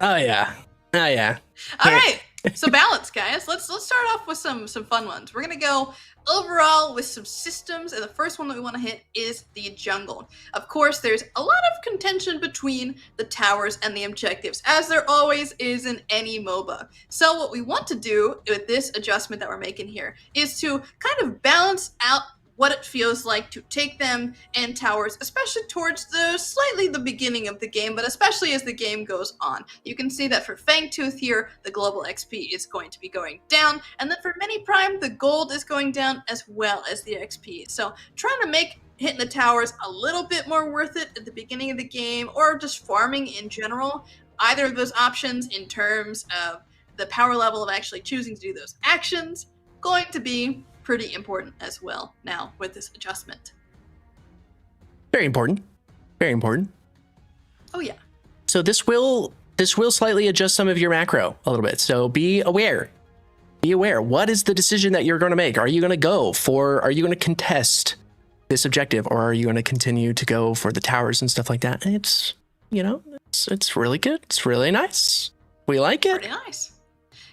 Speaker 1: Oh yeah. Oh yeah.
Speaker 2: All right. So balance, guys. Let's start off with some fun ones. We're gonna go overall with some systems, and the first one that we want to hit is the jungle. Of course, there's a lot of contention between the towers and the objectives, as there always is in any MOBA. So what we want to do with this adjustment that we're making here is to kind of balance out what it feels like to take them and towers, especially towards the beginning of the game, but especially as the game goes on. You can see that for Fangtooth here, the global XP is going to be going down, and then for Mini Prime, the gold is going down as well as the XP. So trying to make hitting the towers a little bit more worth it at the beginning of the game, or just farming in general. Either of those options in terms of the power level of actually choosing to do those actions, going to be pretty important as well now with this adjustment.
Speaker 1: Very important. Very important.
Speaker 2: Oh yeah.
Speaker 1: So this will slightly adjust some of your macro a little bit. So be aware. Be aware. What is the decision that you're going to make? Are you going to contest this objective, or are you going to continue to go for the towers and stuff like that? And it's really good. It's really nice. We like it.
Speaker 2: Pretty nice.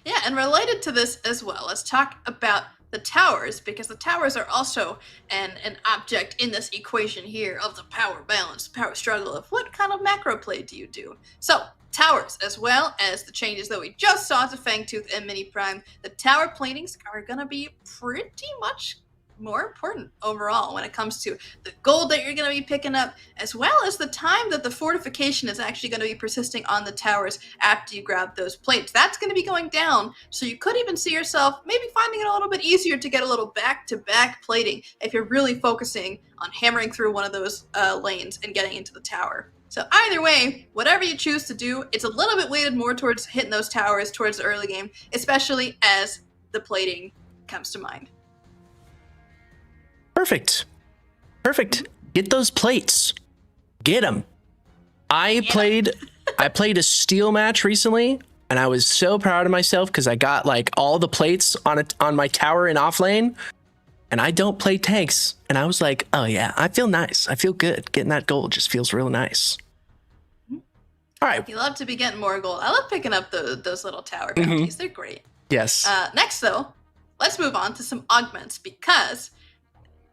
Speaker 2: Yeah, and related to this as well, let's talk about the towers, because the towers are also an object in this equation here of the power balance, power struggle of what kind of macro play do you do. So towers, as well as the changes that we just saw to Fangtooth and Mini Prime, the tower planings are going to be pretty much more important overall when it comes to the gold that you're going to be picking up, as well as the time that the fortification is actually going to be persisting on the towers after you grab those plates. That's going to be going down, so you could even see yourself maybe finding it a little bit easier to get a little back-to-back plating if you're really focusing on hammering through one of those lanes and getting into the tower. So either way, whatever you choose to do, it's a little bit weighted more towards hitting those towers towards the early game, especially as the plating comes to mind.
Speaker 1: Perfect. Get those plates. Get them. I played a steel match recently, and I was so proud of myself because I got like all the plates on my tower in off lane, and I don't play tanks. And I was like, oh yeah, I feel nice. I feel good. Getting that gold just feels real nice. All right.
Speaker 2: You love to be getting more gold. I love picking up those little tower bounties. They're great.
Speaker 1: Yes.
Speaker 2: Next, though, let's move on to some augments, because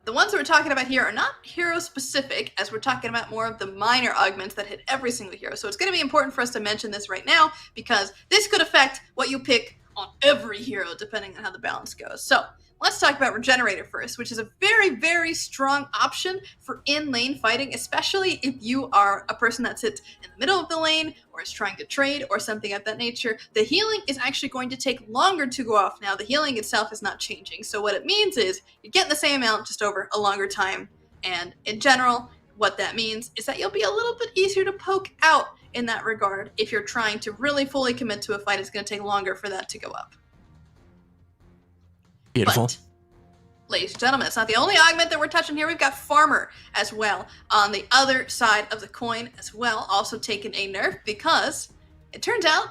Speaker 2: the ones that we're talking about here are not hero-specific, as we're talking about more of the minor augments that hit every single hero. So it's going to be important for us to mention this right now, because this could affect what you pick on every hero, depending on how the balance goes. So let's talk about Regenerator first, which is a very, very strong option for in-lane fighting, especially if you are a person that sits in the middle of the lane or is trying to trade or something of that nature. The healing is actually going to take longer to go off now. The healing itself is not changing. So what it means is you're getting the same amount just over a longer time. And in general, what that means is that you'll be a little bit easier to poke out in that regard if you're trying to really fully commit to a fight. It's going to take longer for that to go up.
Speaker 1: Beautiful.
Speaker 2: But, ladies and gentlemen, it's not the only augment that we're touching here. We've got Farmer as well on the other side of the coin as well, also taking a nerf, because it turns out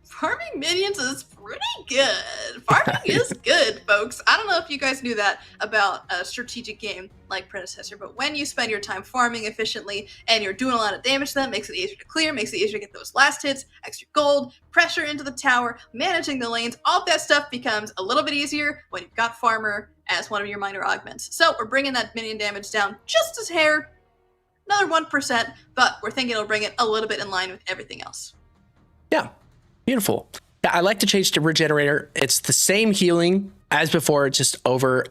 Speaker 2: farming minions is pretty good. Farming is good, folks. I don't know if you guys knew that about a strategic game like Predecessor, but when you spend your time farming efficiently and you're doing a lot of damage to them, makes it easier to clear, makes it easier to get those last hits, extra gold, pressure into the tower, managing the lanes, all of that stuff becomes a little bit easier when you've got Farmer as one of your minor augments. So we're bringing that minion damage down just as hair, another 1%, but we're thinking it'll bring it a little bit in line with everything else.
Speaker 1: Yeah. Beautiful. Yeah, I like to change to Regenerator. It's the same healing as before, just over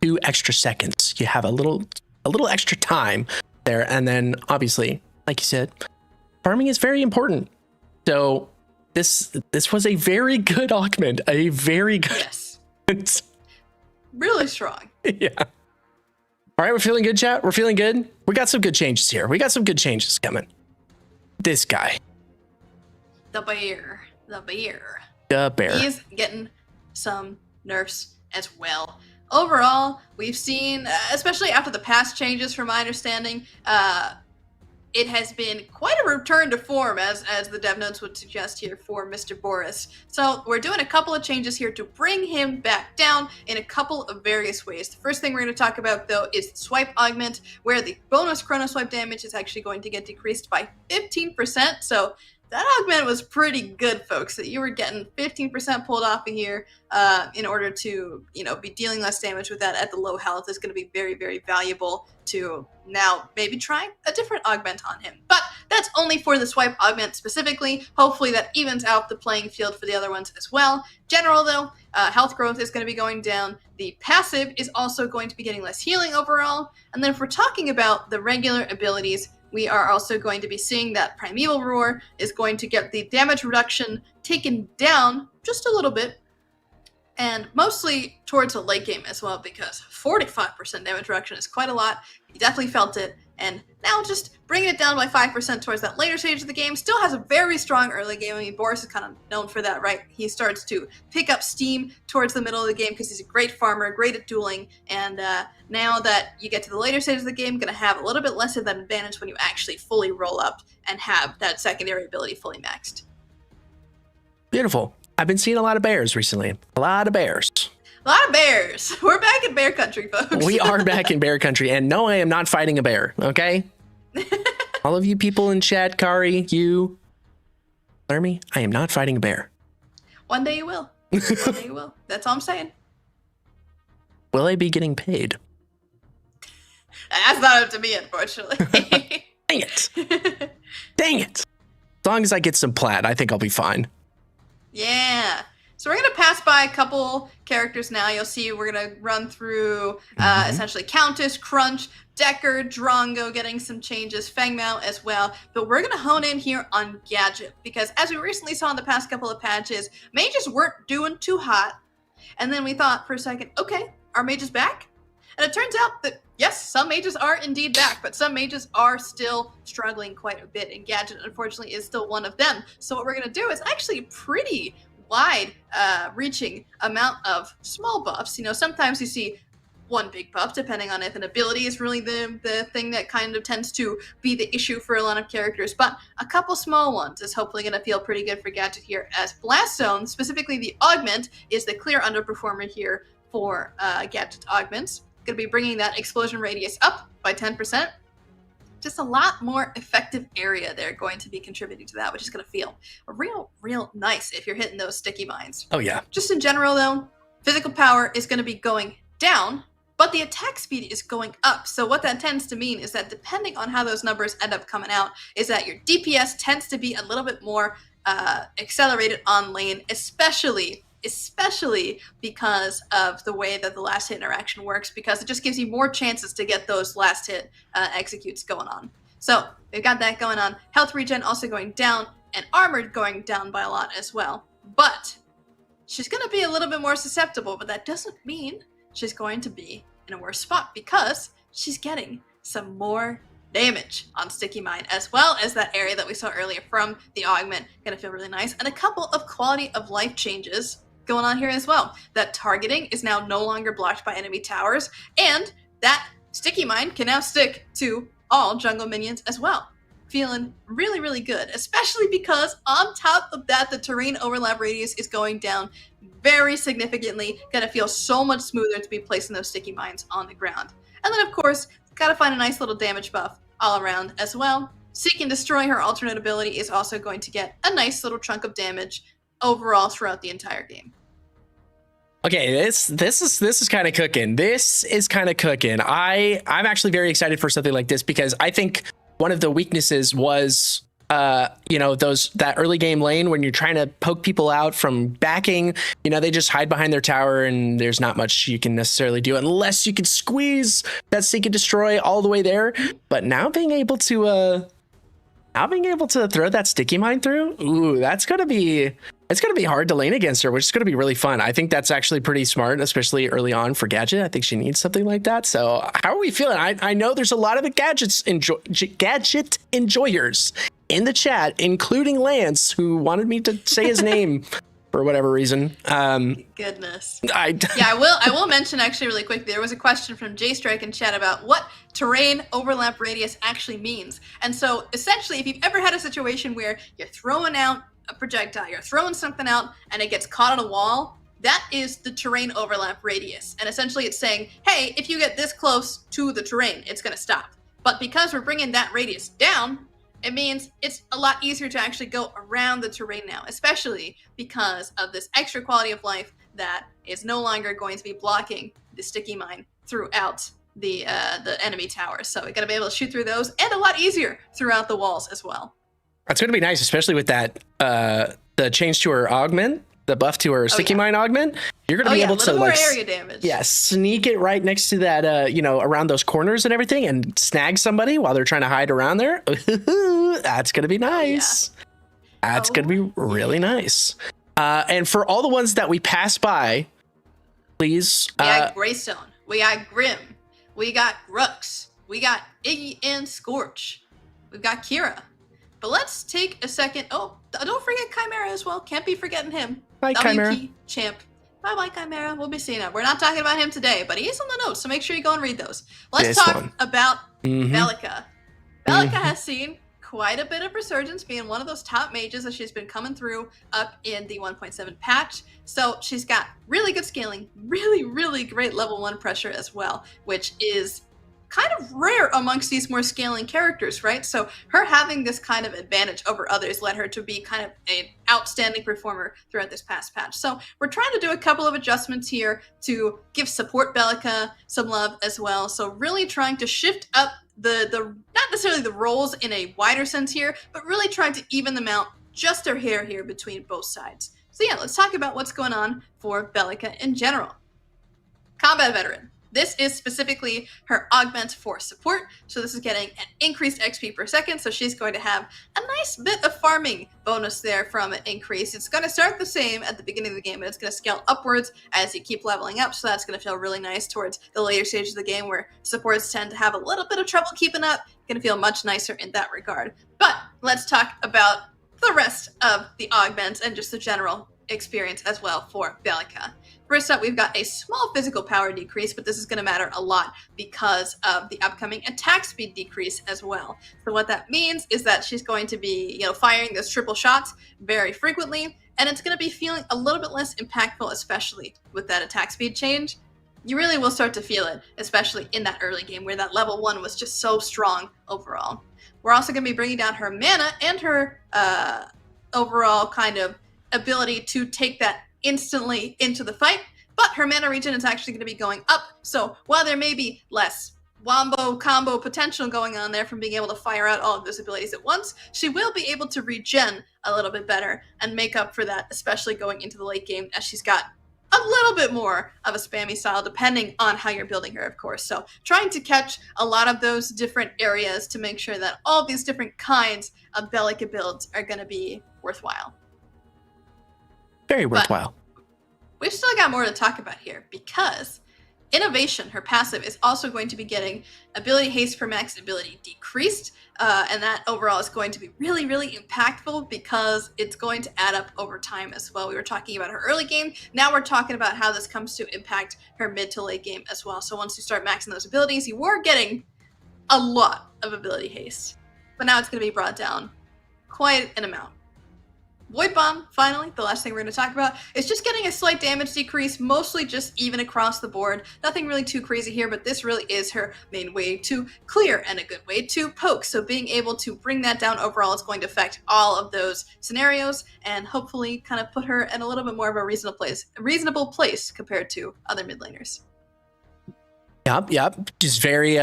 Speaker 1: 2 extra seconds. You have a little extra time there, and then obviously, like you said, farming is very important. So this was a very good augment, a very good.
Speaker 2: Yes. Really strong.
Speaker 1: Yeah. All right, we're feeling good, chat. We're feeling good. We got some good changes here. We got some good changes coming. This guy.
Speaker 2: The bear.
Speaker 1: The bear.
Speaker 2: He's getting some nerfs as well. Overall, we've seen, especially after the past changes, from my understanding, it has been quite a return to form, as the dev notes would suggest here for Mr. Boris. So we're doing a couple of changes here to bring him back down in a couple of various ways. The first thing we're going to talk about, though, is the swipe augment, where the bonus chrono swipe damage is actually going to get decreased by 15%. So that augment was pretty good, folks, that you were getting 15% pulled off of here in order to, be dealing less damage with that at the low health is going to be very, very valuable to now maybe try a different augment on him. But that's only for the swipe augment specifically. Hopefully that evens out the playing field for the other ones as well. General, though, health growth is going to be going down. The passive is also going to be getting less healing overall. And then if we're talking about the regular abilities, we are also going to be seeing that Primeval Roar is going to get the damage reduction taken down just a little bit, and mostly towards the late game as well, because 45% damage reduction is quite a lot. You definitely felt it, and now just bringing it down by 5% towards that later stage of the game still has a very strong early game. I mean, Boris is kind of known for that, right? He starts to pick up steam towards the middle of the game because he's a great farmer, great at dueling, and now that you get to the later stage of the game, going to have a little bit less of that advantage when you actually fully roll up and have that secondary ability fully maxed.
Speaker 1: Beautiful. I've been seeing a lot of bears recently. A lot of bears.
Speaker 2: A lot of bears. We're back in bear country, folks.
Speaker 1: We are back in bear country. And no, I am not fighting a bear, okay? All of you people in chat, Kari, you, Lermy, I am not fighting a bear.
Speaker 2: One day you will. One day you will. That's all I'm saying.
Speaker 1: Will I be getting paid?
Speaker 2: That's not up to me, unfortunately.
Speaker 1: Dang it. Dang it. As long as I get some plat, I think I'll be fine.
Speaker 2: Yeah. So we're going to pass by a couple characters now. You'll see we're going to run through essentially Countess, Crunch, Decker, Drongo getting some changes, Fangmao as well. But we're going to hone in here on Gadget, because as we recently saw in the past couple of patches, mages weren't doing too hot. And then we thought for a second, okay, are mages back? And it turns out that, yes, some mages are indeed back, but some mages are still struggling quite a bit, and Gadget, unfortunately, is still one of them. So what we're going to do is actually a pretty wide reaching amount of small buffs. Sometimes you see one big buff, depending on if an ability is really the thing that kind of tends to be the issue for a lot of characters, but a couple small ones is hopefully going to feel pretty good for Gadget here, as Blast Zone, specifically the augment, is the clear underperformer here for Gadget augments. Going to be bringing that explosion radius up by 10%. Just a lot more effective area they're going to be contributing to that, which is going to feel real nice if you're hitting those sticky mines.
Speaker 1: Oh, yeah.
Speaker 2: Just in general, though, physical power is going to be going down, but the attack speed is going up. So what that tends to mean is that depending on how those numbers end up coming out, is that your DPS tends to be a little bit more accelerated on lane, especially because of the way that the last hit interaction works, because it just gives you more chances to get those last hit executes going on. So we've got that going on. Health regen also going down, and armor going down by a lot as well. But she's going to be a little bit more susceptible, but that doesn't mean she's going to be in a worse spot, because she's getting some more damage on Sticky Mine, as well as that area that we saw earlier from the augment. Going to feel really nice, and a couple of quality of life changes going on here as well. That targeting is now no longer blocked by enemy towers, and that Sticky Mine can now stick to all jungle minions as well. Feeling really good, especially because on top of that, the terrain overlap radius is going down very significantly. Gonna feel so much smoother to be placing those sticky mines on the ground. And then of course, gotta find a nice little damage buff all around as well. Seek and Destroy, her alternate ability, is also going to get a nice little chunk of damage overall throughout the entire game.
Speaker 1: Okay, this is kind of cooking. This is kind of cooking. I'm actually very excited for something like this, because I think one of the weaknesses was that early game lane when you're trying to poke people out from backing, they just hide behind their tower and there's not much you can necessarily do unless you can squeeze that Seek and Destroy all the way there. But now being able to throw that sticky mine through, ooh, it's gonna be hard to lane against her, which is gonna be really fun. I think that's actually pretty smart, especially early on for Gadget. I think she needs something like that. So how are we feeling? I know there's a lot of the Gadget enjoyers in the chat, including Lance, who wanted me to say his name for whatever reason.
Speaker 2: Goodness.
Speaker 1: I
Speaker 2: I will mention actually really quick. There was a question from J Strike in chat about what terrain overlap radius actually means. And so essentially, if you've ever had a situation where you're throwing out a projectile, you're throwing something out and it gets caught on a wall, that is the terrain overlap radius. And essentially it's saying, hey, if you get this close to the terrain, it's going to stop. But because we're bringing that radius down, it means it's a lot easier to actually go around the terrain now, especially because of this extra quality of life that is no longer going to be blocking the sticky mine throughout the enemy towers. So we're going to be able to shoot through those, and a lot easier throughout the walls as well.
Speaker 1: That's going to be nice, especially with that the change to her augment, the buff to her sticky mine augment. You're going to be able to
Speaker 2: more area damage.
Speaker 1: Yeah, sneak it right next to that, around those corners and everything, and snag somebody while they're trying to hide around there. That's going to be nice. That's going to be really nice. And for all the ones that we pass by, please.
Speaker 2: We got Greystone. We got Grim. We got Grux. We got Iggy and Scorch. We've got Kira. But let's take a second. Oh, don't forget Chimera as well. Can't be forgetting him.
Speaker 1: Bye, Chimera.
Speaker 2: Champ. Bye, Chimera. We'll be seeing him. We're not talking about him today, but he is on the notes, so make sure you go and read those. Let's talk about Belica. Belica has seen quite a bit of resurgence, being one of those top mages as she's been coming through up in the 1.7 patch. So she's got really good scaling, really, really great level 1 pressure as well, which is kind of rare amongst these more scaling characters, right? So her having this kind of advantage over others led her to be kind of an outstanding performer throughout this past patch. So we're trying to do a couple of adjustments here to give support Belica some love as well. So really trying to shift up the not necessarily the roles in a wider sense here, but really trying to even them out just a hair here between both sides. So yeah, let's talk about what's going on for Belica in general. Combat Veteran. This is specifically her augment for support. So this is getting an increased XP per second. So she's going to have a nice bit of farming bonus there from an increase. It's going to start the same at the beginning of the game, but it's going to scale upwards as you keep leveling up. So that's going to feel really nice towards the later stages of the game where supports tend to have a little bit of trouble keeping up. Going to feel much nicer in that regard. But let's talk about the rest of the augments and just the general experience as well for Belica. First up, we've got a small physical power decrease, but this is going to matter a lot because of the upcoming attack speed decrease as well. So what that means is that she's going to be, firing those triple shots very frequently, and it's going to be feeling a little bit less impactful, especially with that attack speed change. You really will start to feel it, especially in that early game where that level 1 was just so strong overall. We're also going to be bringing down her mana and her overall kind of ability to take that instantly into the fight, but her mana regen is actually going to be going up. So while there may be less wombo combo potential going on there from being able to fire out all of those abilities at once, she will be able to regen a little bit better and make up for that, especially going into the late game as she's got a little bit more of a spammy style depending on how you're building her, of course. So trying to catch a lot of those different areas to make sure that all these different kinds of Belica builds are going to be worthwhile.
Speaker 1: Very worthwhile.
Speaker 2: But we've still got more to talk about here because Innovation, her passive, is also going to be getting ability haste per max ability decreased, and that overall is going to be really, really impactful because it's going to add up over time as well. We were talking about her early game. Now we're talking about how this comes to impact her mid to late game as well. So once you start maxing those abilities, you were getting a lot of ability haste, but now it's going to be brought down quite an amount. Void Bomb, finally, the last thing we're going to talk about, is just getting a slight damage decrease, mostly just even across the board. Nothing really too crazy here, but this really is her main way to clear and a good way to poke. So being able to bring that down overall is going to affect all of those scenarios and hopefully kind of put her in a little bit more of a reasonable place compared to other mid laners.
Speaker 1: Yep. She's pretty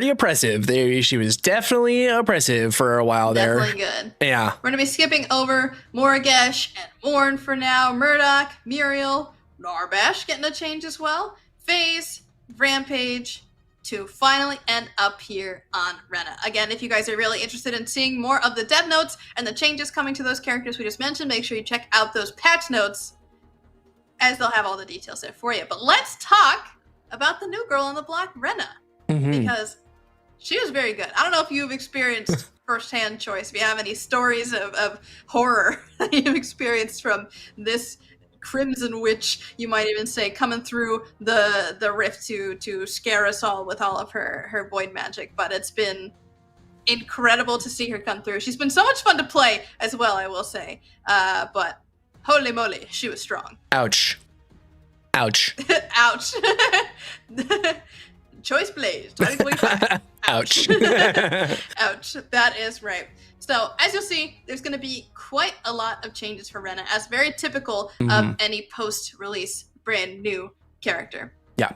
Speaker 1: oppressive. She was definitely oppressive for a while there.
Speaker 2: Definitely good.
Speaker 1: Yeah.
Speaker 2: We're going to be skipping over Morgash and Ornn for now. Murdoch, Muriel, Narbash getting a change as well. FaZe, Rampage, to finally end up here on Rena. Again, if you guys are really interested in seeing more of the dev notes and the changes coming to those characters we just mentioned, make sure you check out those patch notes as they'll have all the details there for you. But let's talk about the new girl on the block, Rena, because she was very good. I don't know if you've experienced firsthand choice, if you have any stories of horror that have experienced from this Crimson Witch, you might even say, coming through the rift to scare us all with all of her void magic. But it's been incredible to see her come through. She's been so much fun to play as well, I will say. But holy moly, she was strong.
Speaker 1: Ouch. Ouch.
Speaker 2: Ouch. Choice Blaze 2025.
Speaker 1: Ouch.
Speaker 2: Ouch. That is right. So, as you'll see, there's going to be quite a lot of changes for Rena, as very typical of any post-release brand new character.
Speaker 1: Yeah.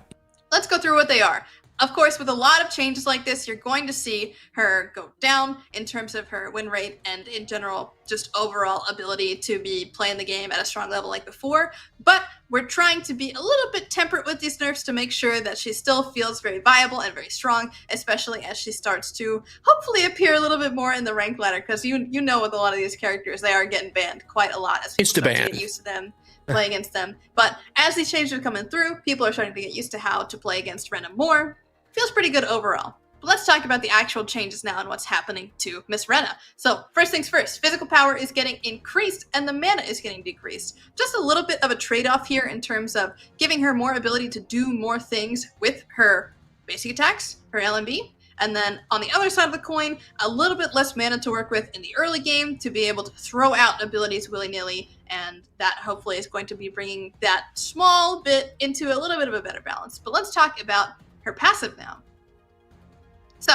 Speaker 2: Let's go through what they are. Of course, with a lot of changes like this, you're going to see her go down in terms of her win rate and in general, just overall ability to be playing the game at a strong level like before. But we're trying to be a little bit temperate with these nerfs to make sure that she still feels very viable and very strong, especially as she starts to hopefully appear a little bit more in the rank ladder, because you know with a lot of these characters, they are getting banned quite a lot as people start to get used to them. Play against them. But as these changes are coming through, people are starting to get used to how to play against Rena more. Feels pretty good overall. But let's talk about the actual changes now and what's happening to Miss Rena. So first things first, physical power is getting increased and the mana is getting decreased. Just a little bit of a trade-off here in terms of giving her more ability to do more things with her basic attacks, her LMB. And then on the other side of the coin, a little bit less mana to work with in the early game to be able to throw out abilities willy-nilly. And that hopefully is going to be bringing that small bit into a little bit of a better balance. But let's talk about her passive now. So,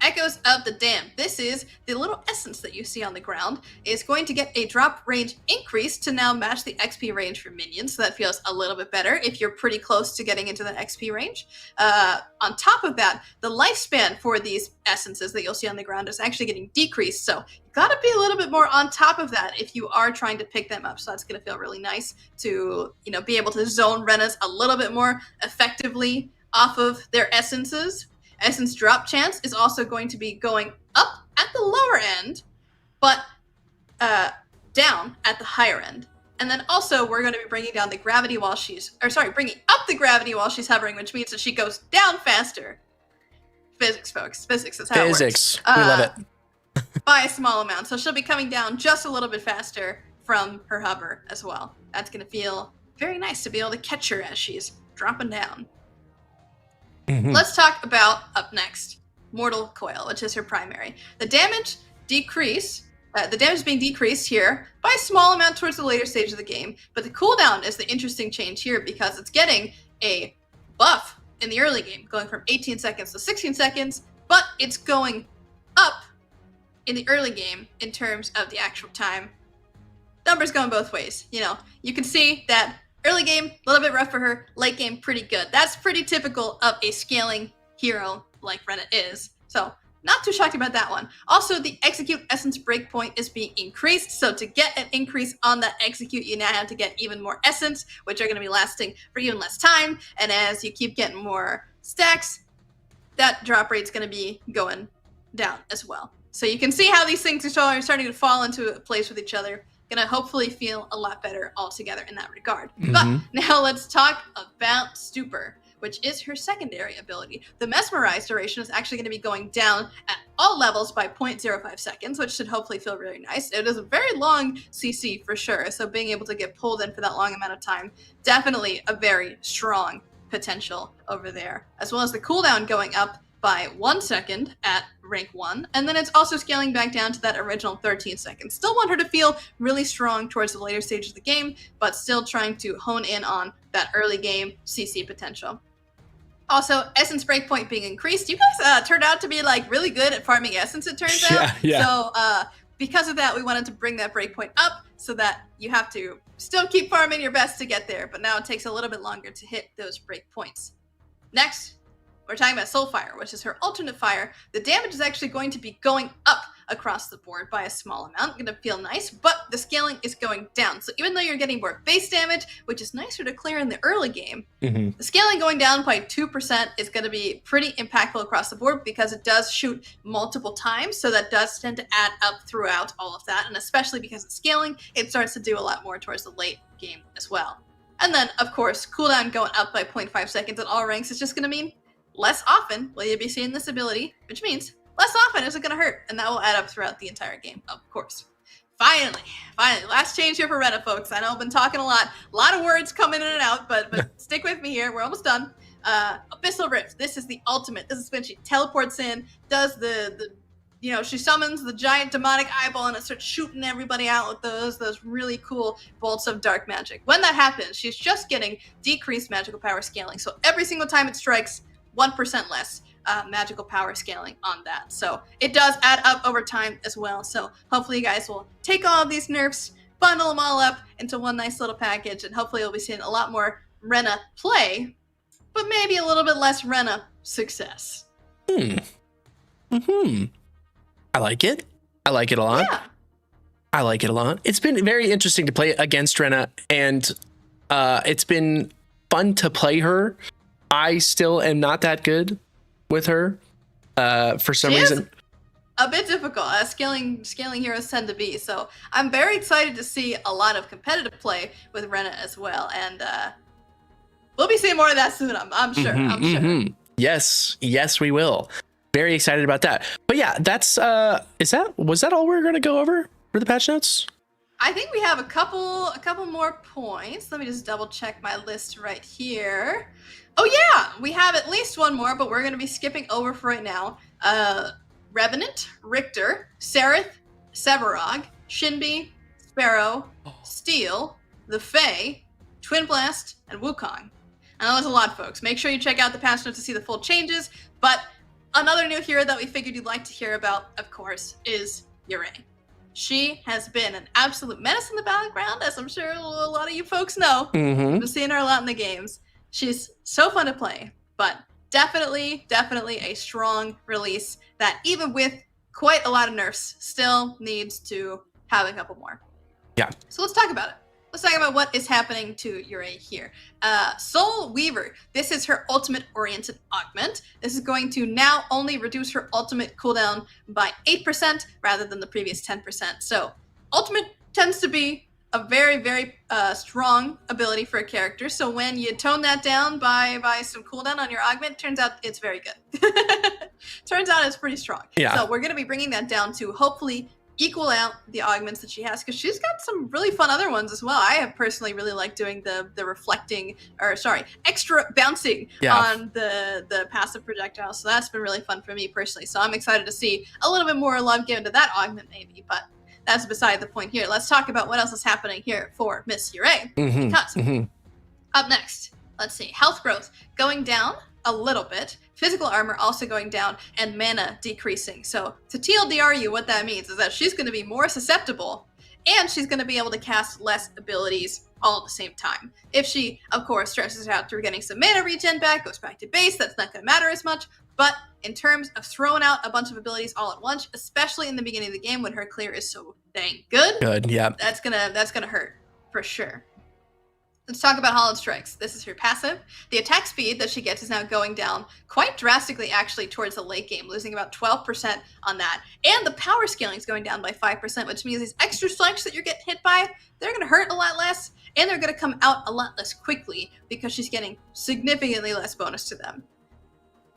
Speaker 2: Echoes of the Damned. This is the little essence that you see on the ground. Is going to get a drop range increase to now match the XP range for minions. So that feels a little bit better if you're pretty close to getting into that XP range. On top of that, the lifespan for these essences that you'll see on the ground is actually getting decreased. So you gotta be a little bit more on top of that if you are trying to pick them up. So that's gonna feel really nice to, be able to zone Renas a little bit more effectively off of their essences. Essence drop chance is also going to be going up at the lower end, but down at the higher end. And then also we're going to be bringing down the gravity while bringing up the gravity while she's hovering, which means that she goes down faster. Physics, folks. Physics is how it works.
Speaker 1: We love it.
Speaker 2: By a small amount. So she'll be coming down just a little bit faster from her hover as well. That's going to feel very nice to be able to catch her as she's dropping down. Let's talk about up next, Mortal Coil, which is her primary. The damage is being decreased here by a small amount towards the later stage of the game, but the cooldown is the interesting change here because it's getting a buff in the early game, going from 18 seconds to 16 seconds, but it's going up in the early game in terms of the actual time. Numbers going both ways. You can see that early game, a little bit rough for her. Late game, pretty good. That's pretty typical of a scaling hero like Rena is. So, not too shocked about that one. Also, the Execute Essence Breakpoint is being increased. So, to get an increase on that Execute, you now have to get even more Essence, which are going to be lasting for even less time. And as you keep getting more stacks, that drop rate's going to be going down as well. So, you can see how these things are starting to fall into place with each other. Gonna hopefully feel a lot better altogether in that regard. But now let's talk about Stupor, which is her secondary ability. The Mesmerize duration is actually gonna be going down at all levels by 0.05 seconds, which should hopefully feel really nice. It is a very long CC for sure, so being able to get pulled in for that long amount of time, definitely a very strong potential over there. As well as the cooldown going up by 1 second at rank 1, and then it's also scaling back down to that original 13 seconds. Still want her to feel really strong towards the later stages of the game, but still trying to hone in on that early game CC potential. Also, Essence Breakpoint being increased. You guys turned out to be really good at farming Essence, it turns out.
Speaker 1: Yeah.
Speaker 2: So because of that, we wanted to bring that breakpoint up so that you have to still keep farming your best to get there, but now it takes a little bit longer to hit those breakpoints. Next, we're talking about Soulfire, which is her alternate fire. The damage is actually going to be going up across the board by a small amount. Going to feel nice, but the scaling is going down. So even though you're getting more base damage, which is nicer to clear in the early game, the scaling going down by 2% is going to be pretty impactful across the board because it does shoot multiple times. So that does tend to add up throughout all of that. And especially because it's scaling, it starts to do a lot more towards the late game as well. And then, of course, cooldown going up by 0.5 seconds at all ranks is just going to mean less often will you be seeing this ability, which means less often is it going to hurt, and that will add up throughout the entire game, of course. Finally, Finally, last change here for Rena, folks. I know I've been talking a lot of words coming in and out, but stick with me here. We're almost done. Abyssal Rift. This is the ultimate. This is when she teleports in, does the she summons the giant demonic eyeball and it starts shooting everybody out with those really cool bolts of dark magic. When that happens, she's just getting decreased magical power scaling. So every single time it strikes, 1% less magical power scaling on that. So it does add up over time as well. So hopefully you guys will take all of these nerfs, bundle them all up into one nice little package, and hopefully you'll be seeing a lot more Rena play, but maybe a little bit less Rena success.
Speaker 1: I like it. I like it a lot.
Speaker 2: Yeah.
Speaker 1: I like it a lot. It's been very interesting to play against Rena, and it's been fun to play her. I still am not that good with her for some reason.
Speaker 2: A bit difficult, as scaling heroes tend to be. So I'm very excited to see a lot of competitive play with Rena as well, and we'll be seeing more of that soon. I'm sure. Sure.
Speaker 1: Yes, we will. Very excited about that. But yeah, that's was that all we're going to go over for the patch notes?
Speaker 2: I think we have a couple more points. Let me just double check my list right here. Oh yeah, we have at least one more, but we're going to be skipping over for right now. Revenant, Richter, Sereth, Sevarog, Shinbi, Sparrow, Steel, the Fae, Twin Blast, and Wukong. I know there's a lot, folks. Make sure you check out the patch notes to see the full changes, but another new hero that we figured you'd like to hear about, of course, is Yurei. She has been an absolute menace in the battleground, as I'm sure a lot of you folks know. We've been seeing her a lot in the games. She's so fun to play, but definitely a strong release that, even with quite a lot of nerfs, still needs to have a couple more.
Speaker 1: Yeah.
Speaker 2: So let's talk about it. Let's talk about what is happening to Yurei here. Soul Weaver. This is her ultimate-oriented augment. This is going to now only reduce her ultimate cooldown by 8% rather than the previous 10%. So ultimate tends to be a very strong ability for a character. So when you tone that down by some cooldown on your augment, turns out it's very good. Turns out it's pretty strong.
Speaker 1: Yeah.
Speaker 2: So we're going to be bringing that down to hopefully equal out the augments that she has, because she's got some really fun other ones as well. I have personally really liked doing the reflecting, extra bouncing on the passive projectile. So that's been really fun for me personally. So I'm excited to see a little bit more love given to that augment maybe, but that's beside the point here. Let's talk about what else is happening here for Miss Yurei. Because up next, let's see, health growth going down a little bit, physical armor also going down, and mana decreasing. So to TLDR you, what that means is that she's going to be more susceptible, and she's going to be able to cast less abilities all at the same time. If she, of course, stresses out through getting some mana regen back, goes back to base, that's not going to matter as much. But in terms of throwing out a bunch of abilities all at once, especially in the beginning of the game when her clear is so dang good,
Speaker 1: yeah,
Speaker 2: that's gonna hurt for sure. Let's talk about Hollow Strikes. This is her passive. The attack speed that she gets is now going down quite drastically, actually, towards the late game, losing about 12% on that. And the power scaling is going down by 5%, which means these extra strikes that you're getting hit by, they're going to hurt a lot less, and they're going to come out a lot less quickly because she's getting significantly less bonus to them.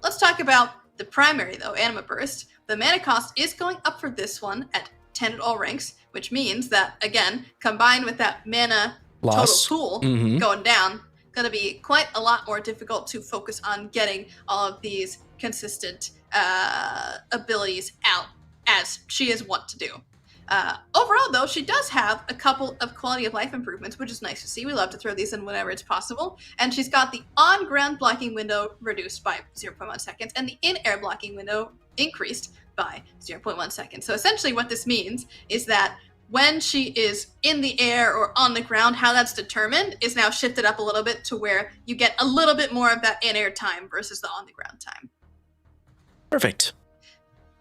Speaker 2: Let's talk about the primary, though, Anima Burst. The mana cost is going up for this one at 10 at all ranks, which means that, again, combined with that mana
Speaker 1: loss
Speaker 2: total pool going down, going to be quite a lot more difficult to focus on getting all of these consistent abilities out, as she is wont to do. Overall, though, she does have a couple of quality of life improvements, which is nice to see. We love to throw these in whenever it's possible. And she's got the on-ground blocking window reduced by 0.1 seconds, and the in-air blocking window increased by 0.1 seconds. So essentially what this means is that when she is in the air or on the ground, how that's determined is now shifted up a little bit to where you get a little bit more of that in-air time versus the on-the-ground time.
Speaker 1: Perfect.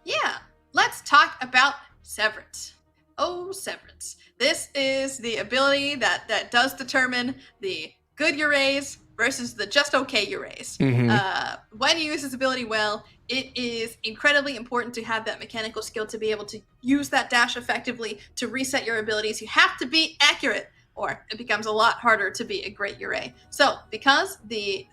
Speaker 2: Yeah, let's talk about Severance. Oh, Severance. This is the ability that does determine the good Yureis versus the just okay Yureis. When you use this ability well, it is incredibly important to have that mechanical skill to be able to use that dash effectively to reset your abilities. You have to be accurate, or it becomes a lot harder to be a great Yurei. So, because the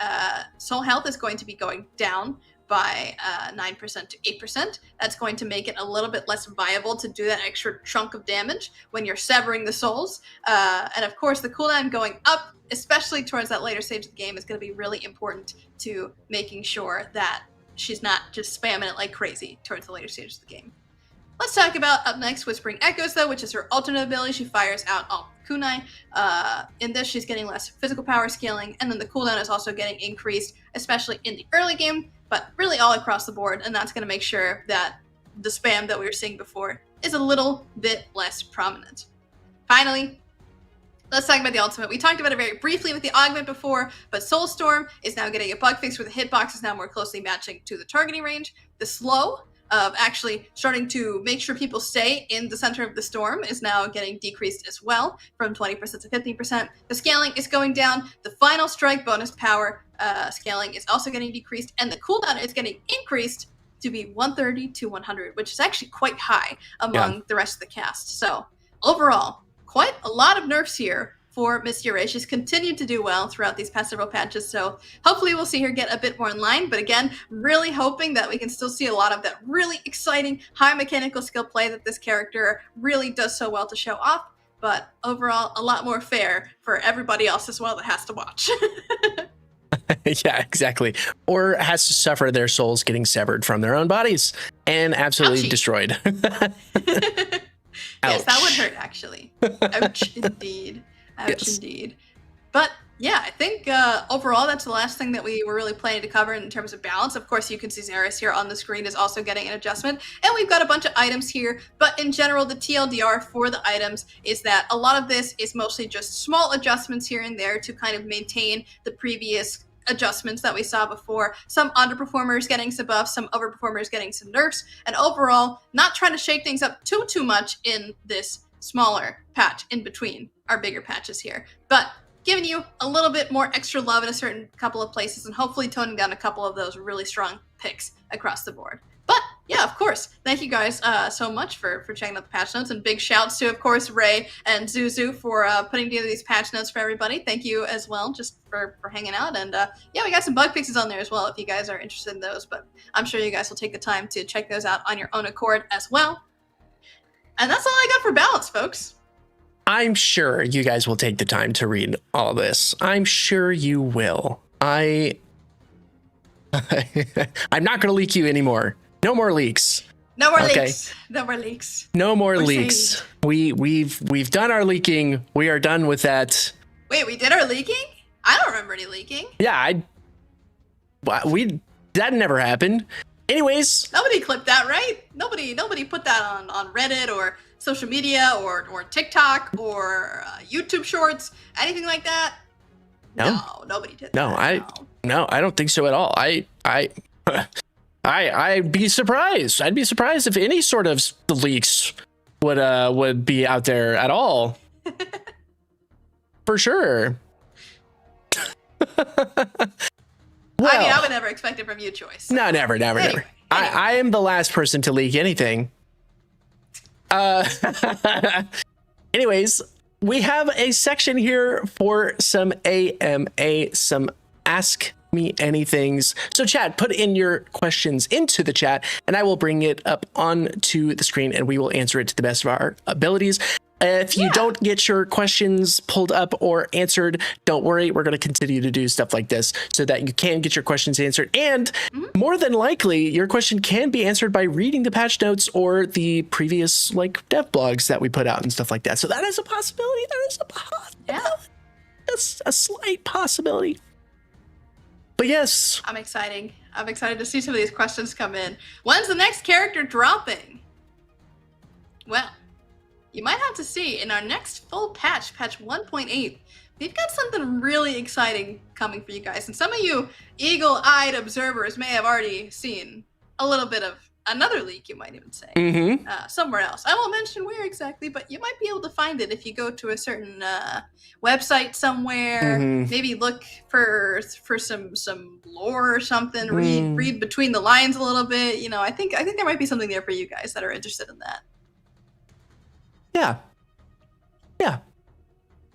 Speaker 2: soul health is going to be going down by 9% to 8%. That's going to make it a little bit less viable to do that extra chunk of damage when you're severing the souls. And of course, the cooldown going up, especially towards that later stage of the game, is going to be really important to making sure that she's not just spamming it like crazy towards the later stages of the game. Let's talk about up next Whispering Echoes, though, which is her alternate ability. She fires out all kunai. In this, she's getting less physical power scaling, and then the cooldown is also getting increased, especially in the early game, but really all across the board, and that's going to make sure that the spam that we were seeing before is a little bit less prominent. Finally, let's talk about the ultimate. We talked about it very briefly with the augment before, but Soulstorm is now getting a bug fix where the hitbox is now more closely matching to the targeting range. The slow of actually starting to make sure people stay in the center of the storm is now getting decreased as well, from 20% to 15%. The scaling is going down. The final strike bonus power scaling is also getting decreased, and the cooldown is getting increased to be 130 to 100, which is actually quite high among the rest of the cast. So overall, quite a lot of nerfs here for Miss Yurei. She's continued to do well throughout these past several patches, so hopefully we'll see her get a bit more in line. But again, really hoping that we can still see a lot of that really exciting high mechanical skill play that this character really does so well to show off. But overall, a lot more fair for everybody else as well that has to watch.
Speaker 1: Yeah, exactly. Or has to suffer their souls getting severed from their own bodies and absolutely
Speaker 2: Ouchie.
Speaker 1: destroyed.
Speaker 2: Yes, that would hurt, actually. Ouch, indeed. Ouch,
Speaker 1: Yes.
Speaker 2: indeed. But yeah, I think overall that's the last thing that we were really planning to cover in terms of balance. Of course, you can see Xeris here on the screen is also getting an adjustment, and we've got a bunch of items here. But in general, the TLDR for the items is that a lot of this is mostly just small adjustments here and there to kind of maintain the previous adjustments that we saw before. Some underperformers getting some buffs, some overperformers getting some nerfs, and overall not trying to shake things up too much in this smaller patch in between our bigger patches here, but giving you a little bit more extra love in a certain couple of places and hopefully toning down a couple of those really strong picks across the board. But yeah, of course, thank you guys so much for checking out the patch notes, and big shouts to, of course, Ray and Zuzu for putting together these patch notes for everybody. Thank you as well, just for hanging out. And yeah, we got some bug fixes on there as well if you guys are interested in those, but I'm sure you guys will take the time to check those out on your own accord as well. And that's all I got for balance, folks.
Speaker 1: I'm sure you guys will take the time to read all this. I'm sure you will. I'm not going to leak you anymore. No more leaks.
Speaker 2: No more
Speaker 1: Okay.
Speaker 2: leaks. No more leaks.
Speaker 1: No more
Speaker 2: We're
Speaker 1: leaks.
Speaker 2: saved.
Speaker 1: We've done our leaking. We are done with that.
Speaker 2: Wait, we did our leaking? I don't remember any leaking.
Speaker 1: Yeah, that never happened. Anyways,
Speaker 2: Nobody clipped that, right? Nobody put that on Reddit or social media or TikTok or YouTube Shorts, anything like that.
Speaker 1: No.
Speaker 2: Nobody did.
Speaker 1: No,
Speaker 2: that.
Speaker 1: no, I don't think so at all. I'd be surprised. I'd be surprised if any sort of leaks would be out there at all. For sure. Well,
Speaker 2: I mean, I would never expect it from you, Choice.
Speaker 1: no, never.
Speaker 2: Anyway.
Speaker 1: I am the last person to leak anything. Anyways, we have a section here for some AMA, some Ask Me Anythings. So chat, put in your questions into the chat and I will bring it up onto the screen and we will answer it to the best of our abilities. If you don't get your questions pulled up or answered, don't worry. We're going to continue to do stuff like this so that you can get your questions answered. And more than likely, your question can be answered by reading the patch notes or the previous dev blogs that we put out and stuff like that. So that is a possibility. That is a possibility.
Speaker 2: Yeah.
Speaker 1: That's a slight possibility. But yes.
Speaker 2: I'm excited to see some of these questions come in. When's the next character dropping? Well, you might have to see in our next full patch, patch 1.8, we've got something really exciting coming for you guys. And some of you eagle-eyed observers may have already seen a little bit of another leak, you might even say, somewhere else. I won't mention where exactly, but you might be able to find it if you go to a certain website somewhere. Maybe look for some lore or something. Read between the lines a little bit. You know, I think there might be something there for you guys that are interested in that.
Speaker 1: Yeah.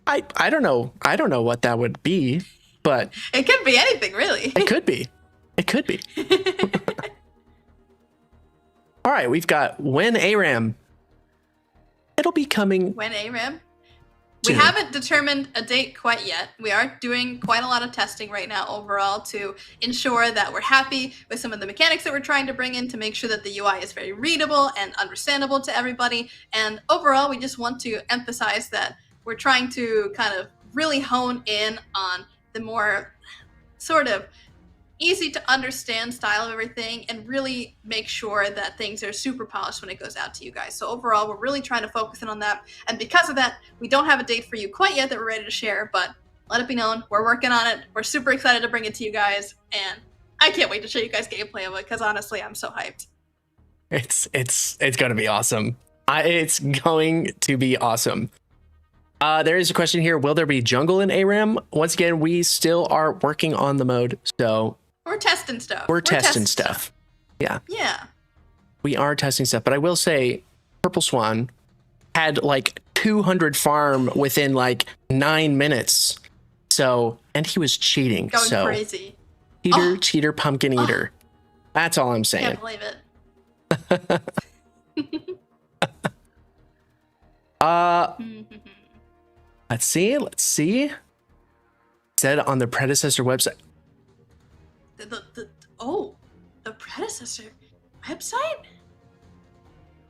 Speaker 1: I don't know. I don't know what that would be, but
Speaker 2: It could be anything, really.
Speaker 1: it could be. It could be. All right, we've got when ARAM. It'll be coming.
Speaker 2: When ARAM?
Speaker 1: soon.
Speaker 2: We haven't determined a date quite yet. We are doing quite a lot of testing right now overall to ensure that we're happy with some of the mechanics that we're trying to bring in to make sure that the UI is very readable and understandable to everybody. And overall, we just want to emphasize that we're trying to kind of really hone in on the more sort of easy to understand style of everything and really make sure that things are super polished when it goes out to you guys. So overall, we're really trying to focus in on that. And because of that, we don't have a date for you quite yet that we're ready to share, but let it be known, we're working on it. We're super excited to bring it to you guys. And I can't wait to show you guys gameplay of it because honestly, I'm so hyped.
Speaker 1: It's going to be awesome. It's going to be awesome. There is a question here. Will there be jungle in ARAM? Once again, we still are working on the mode. So
Speaker 2: we're testing stuff.
Speaker 1: We're testing stuff. Yeah.
Speaker 2: Yeah.
Speaker 1: We are testing stuff. But I will say Purple Swan had like 200 farm within like 9 minutes. So, and he was cheating.
Speaker 2: Going crazy.
Speaker 1: Cheater, pumpkin eater. That's all I'm saying.
Speaker 2: Can't believe it.
Speaker 1: Let's see. It said on the Predecessor website.
Speaker 2: The Predecessor website?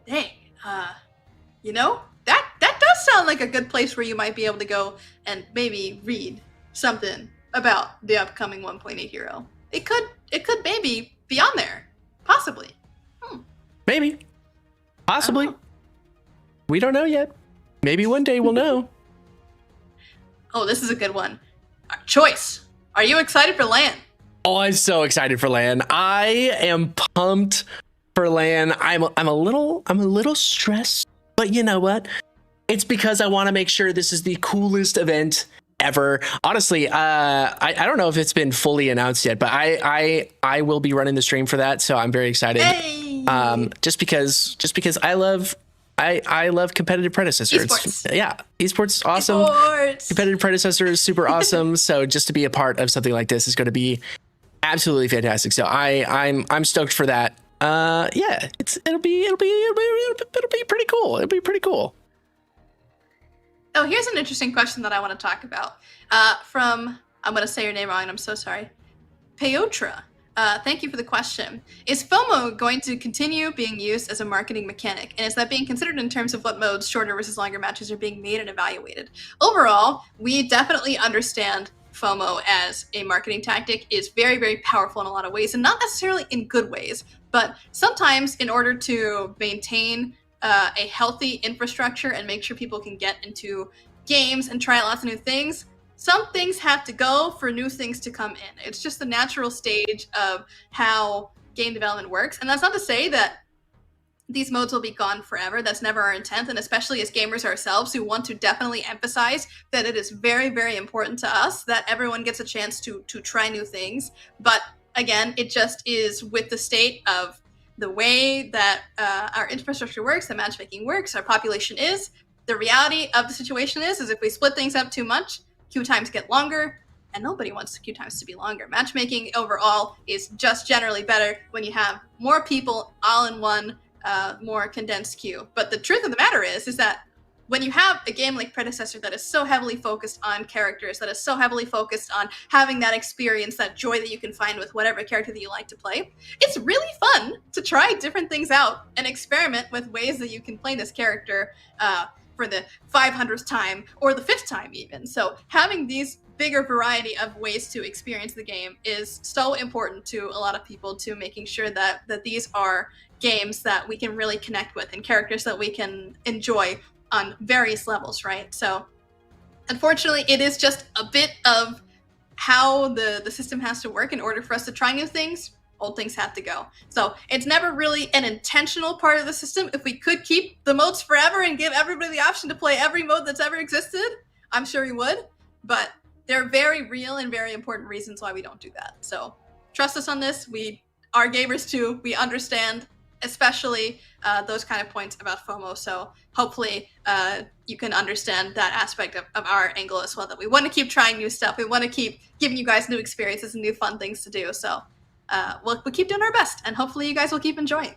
Speaker 2: Dang. That does sound like a good place where you might be able to go and maybe read something about the upcoming 1.8 hero. It could maybe be on there. Possibly.
Speaker 1: Maybe. Possibly. We don't know yet. Maybe one day we'll know.
Speaker 2: Oh, this is a good one. Choice. Are you excited for LAN?
Speaker 1: Oh, I'm so excited for LAN. I am pumped for LAN. I'm a little stressed, but you know what? It's because I want to make sure this is the coolest event ever. Honestly, I don't know if it's been fully announced yet, but I will be running the stream for that, so I'm very excited.
Speaker 2: Hey!
Speaker 1: Just because I love competitive Predecessor.
Speaker 2: Esports.
Speaker 1: Esports awesome.
Speaker 2: Esports.
Speaker 1: Competitive Predecessor is super awesome. So just to be a part of something like this is going to be absolutely fantastic. So I'm stoked for that. It'll be pretty cool. It'll be pretty cool.
Speaker 2: Oh, here's an interesting question that I want to talk about. From, I'm going to say your name wrong, and I'm so sorry. Peotra. Thank you for the question. Is FOMO going to continue being used as a marketing mechanic? And is that being considered in terms of what modes, shorter versus longer matches, are being made and evaluated? Overall, we definitely understand FOMO as a marketing tactic is very, very powerful in a lot of ways, and not necessarily in good ways. But sometimes in order to maintain a healthy infrastructure and make sure people can get into games and try lots of new things, some things have to go for new things to come in. It's just the natural stage of how game development works. And that's not to say that these modes will be gone forever. That's never our intent. And especially as gamers ourselves who want to definitely emphasize that it is very, very important to us that everyone gets a chance to try new things. But again, it just is with the state of the way that our infrastructure works, the matchmaking works, our population is. The reality of the situation is if we split things up too much, queue times get longer, and nobody wants queue times to be longer. Matchmaking overall is just generally better when you have more people all in one, more condensed queue. But the truth of the matter is that when you have a game like Predecessor that is so heavily focused on characters, that is so heavily focused on having that experience, that joy that you can find with whatever character that you like to play, it's really fun to try different things out and experiment with ways that you can play this character for the 500th time or the 5th time even. So having these bigger variety of ways to experience the game is so important to a lot of people, to making sure that these are games that we can really connect with and characters that we can enjoy on various levels, right? So unfortunately, it is just a bit of how the system has to work in order for us to try new things. Old things have to go. So it's never really an intentional part of the system. If we could keep the modes forever and give everybody the option to play every mode that's ever existed, I'm sure we would. But there are very real and very important reasons why we don't do that. So trust us on this. We are gamers too. We understand, especially those kind of points about FOMO. So hopefully you can understand that aspect of our angle as well, that we want to keep trying new stuff. We want to keep giving you guys new experiences and new fun things to do. So we'll keep doing our best, and hopefully you guys will keep enjoying.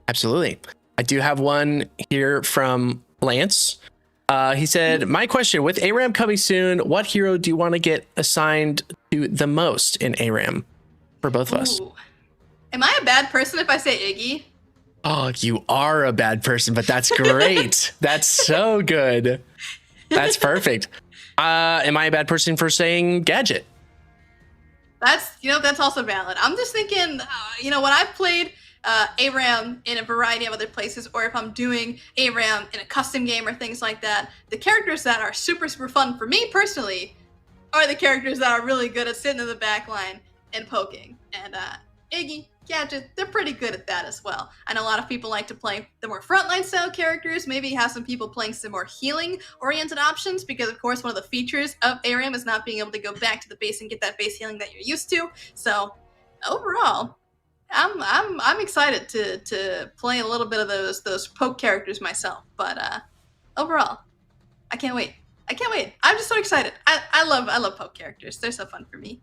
Speaker 1: Absolutely. I do have one here from Lance. He said, my question, with ARAM coming soon, what hero do you want to get assigned to the most in ARAM for both of us?
Speaker 2: Am I a bad person if I say Iggy?
Speaker 1: Oh, you are a bad person, but that's great. That's so good. That's perfect. Am I a bad person for saying Gadget?
Speaker 2: That's also valid. I'm just thinking, when I've played ARAM in a variety of other places, or if I'm doing ARAM in a custom game or things like that, the characters that are super, super fun for me personally are the characters that are really good at sitting in the back line and poking. And Iggy, Gadget, they're pretty good at that as well. I know a lot of people like to play the more frontline style characters, maybe have some people playing some more healing oriented options, because of course one of the features of ARAM is not being able to go back to the base and get that base healing that you're used to. So overall, I'm excited to play a little bit of those poke characters myself. But overall, I can't wait. I'm just so excited. I love poke characters. They're so fun for me.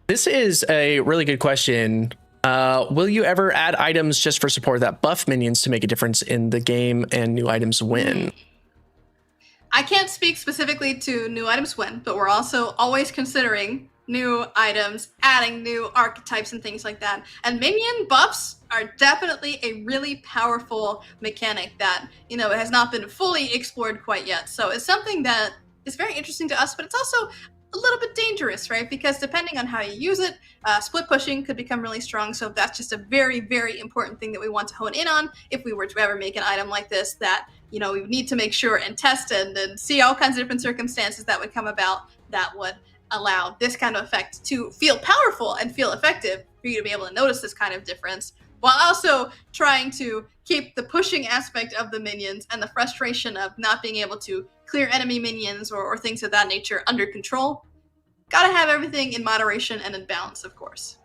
Speaker 1: This is a really good question. Will you ever add items just for support that buff minions to make a difference in the game and new items win?
Speaker 2: I can't speak specifically to new items win, but we're also always considering new items, adding new archetypes and things like that. And minion buffs are definitely a really powerful mechanic that, it has not been fully explored quite yet. So it's something that is very interesting to us, but it's also a little bit dangerous, right? Because depending on how you use it, split pushing could become really strong. So that's just a very, very important thing that we want to hone in on if we were to ever make an item like this, that, we would need to make sure and test and see all kinds of different circumstances that would come about that would allow this kind of effect to feel powerful and feel effective for you to be able to notice this kind of difference, while also trying to keep the pushing aspect of the minions and the frustration of not being able to clear enemy minions or things of that nature under control. Gotta have everything in moderation and in balance, of course.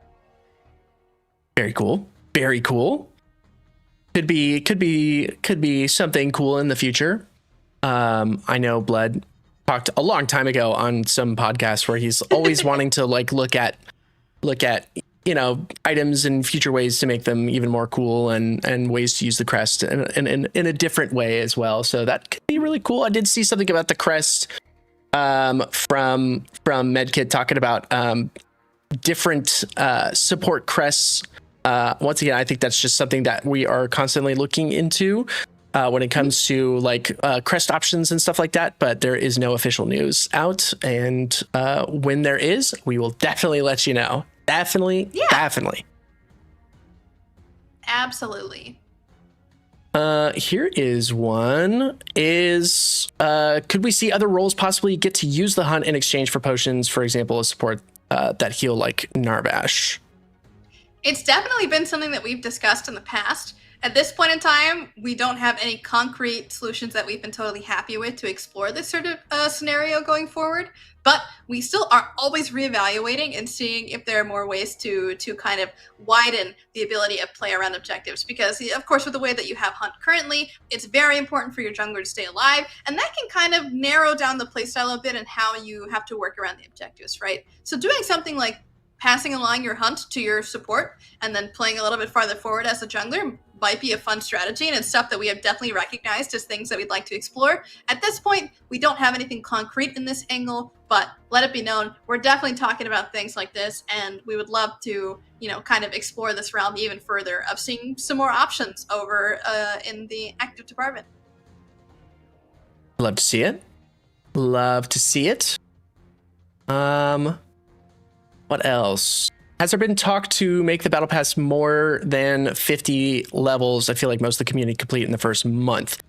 Speaker 1: Very cool. Very cool. Could be something cool in the future. I know Blood talked a long time ago on some podcast where he's always wanting to look at items and future ways to make them even more cool, and ways to use the crest in a different way as well. So that could be really cool. I did see something about the crest from Medkit talking about different support crests. Once again, I think that's just something that we are constantly looking into when it comes to crest options and stuff like that. But there is no official news out, and when there is, we will definitely let you know. Definitely.
Speaker 2: Absolutely.
Speaker 1: Here is one. Could we see other roles possibly get to use the hunt in exchange for potions, for example, a support that heal like Narbash?
Speaker 2: It's definitely been something that we've discussed in the past. At this point in time, we don't have any concrete solutions that we've been totally happy with to explore this sort of scenario going forward. But we still are always reevaluating and seeing if there are more ways to kind of widen the ability of play around objectives. Because, of course, with the way that you have Hunt currently, it's very important for your jungler to stay alive. And that can kind of narrow down the playstyle a bit and how you have to work around the objectives, right? So doing something like passing along your Hunt to your support and then playing a little bit farther forward as a jungler might be a fun strategy, and it's stuff that we have definitely recognized as things that we'd like to explore. At this point, we don't have anything concrete in this angle, but let it be known, we're definitely talking about things like this, and we would love to, kind of explore this realm even further of seeing some more options over in the active department.
Speaker 1: Love to see it. What else? Has there been talk to make the battle pass more than 50 levels? I feel like most of the community complete in the first month.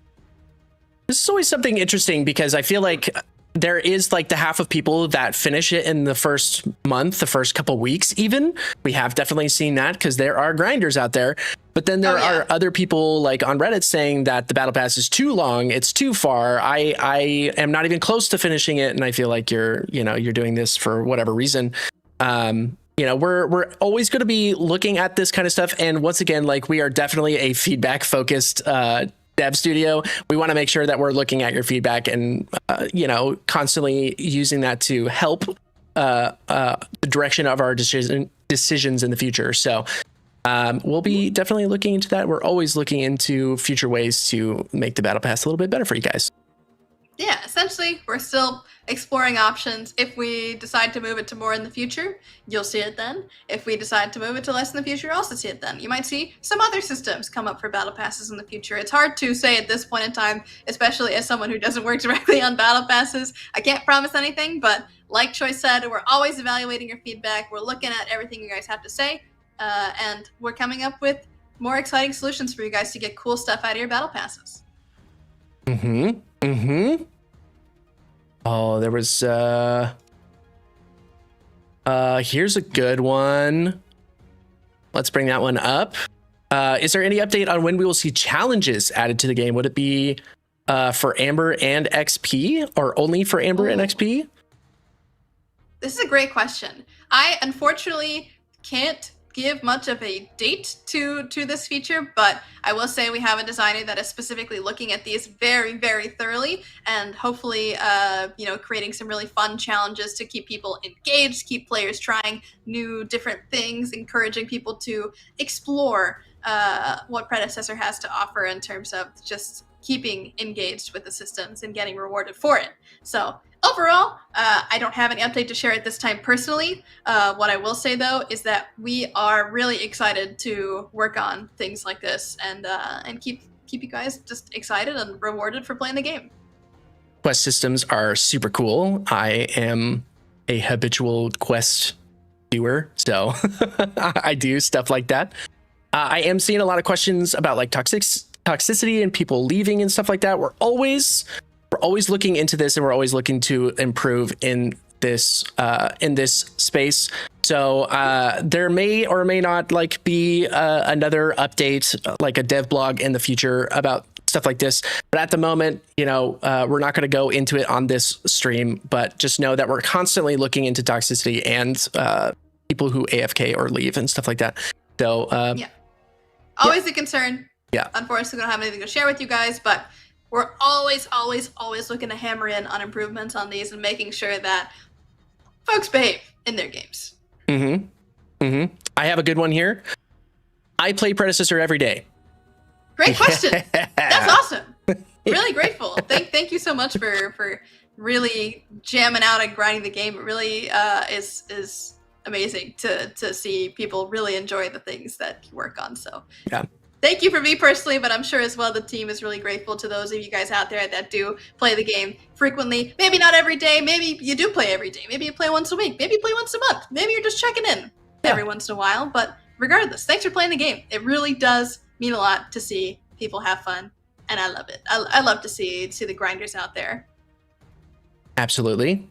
Speaker 1: This is always something interesting because I feel like there is the half of people that finish it in the first month, the first couple weeks even. We have definitely seen that because there are grinders out there. But then there are other people on Reddit saying that the battle pass is too long, it's too far. I am not even close to finishing it, and I feel like you're doing this for whatever reason. We're always going to be looking at this kind of stuff. And once again, we are definitely a feedback focused dev studio. We want to make sure that we're looking at your feedback and, constantly using that to help the direction of our decisions in the future. So we'll be definitely looking into that. We're always looking into future ways to make the battle pass a little bit better for you guys.
Speaker 2: Yeah, essentially, we're still exploring options. If we decide to move it to more in the future, you'll see it then. If we decide to move it to less in the future, you'll also see it then. You might see some other systems come up for battle passes in the future. It's hard to say at this point in time, especially as someone who doesn't work directly on battle passes. I can't promise anything, but like Choi said, we're always evaluating your feedback. We're looking at everything you guys have to say, and we're coming up with more exciting solutions for you guys to get cool stuff out of your battle passes.
Speaker 1: Oh, there was here's a good one. Let's bring that one up. Is there any update on when we will see challenges added to the game? Would it be for Amber and XP, or only for Amber and XP?
Speaker 2: This is a great question. I unfortunately can't give much of a date to this feature, but I will say we have a designer that is specifically looking at these very, very thoroughly, and hopefully creating some really fun challenges to keep people engaged, keep players trying new different things, encouraging people to explore what Predecessor has to offer in terms of just keeping engaged with the systems and getting rewarded for it. So overall, I don't have any update to share at this time personally. What I will say, though, is that we are really excited to work on things like this and keep you guys just excited and rewarded for playing the game.
Speaker 1: Quest systems are super cool. I am a habitual quest doer, so I do stuff like that. I am seeing a lot of questions about like toxicity and people leaving and stuff like that. We're always looking into this, and we're always looking to improve in this space. So there may or may not like be another update, like a dev blog in the future about stuff like this. But at the moment, we're not going to go into it on this stream, but just know that we're constantly looking into toxicity and people who AFK or leave and stuff like that. So
Speaker 2: always a concern.
Speaker 1: Yeah.
Speaker 2: Unfortunately, we don't have anything to share with you guys, but we're always looking to hammer in on improvements on these and making sure that folks behave in their games.
Speaker 1: I have a good one here. I play Predecessor every day.
Speaker 2: Great question. That's awesome. Really grateful. Thank you so much for really jamming out and grinding the game. It really is amazing to see people really enjoy the things that you work on. So
Speaker 1: yeah.
Speaker 2: Thank you for me personally, but I'm sure as well the team is really grateful to those of you guys out there that do play the game frequently. Maybe not every day. Maybe you do play every day. Maybe you play once a week. Maybe you play once a month. Maybe you're just checking in every once in a while. But regardless, thanks for playing the game. It really does mean a lot to see people have fun, and I love it. I love to see the grinders out there.
Speaker 1: Absolutely.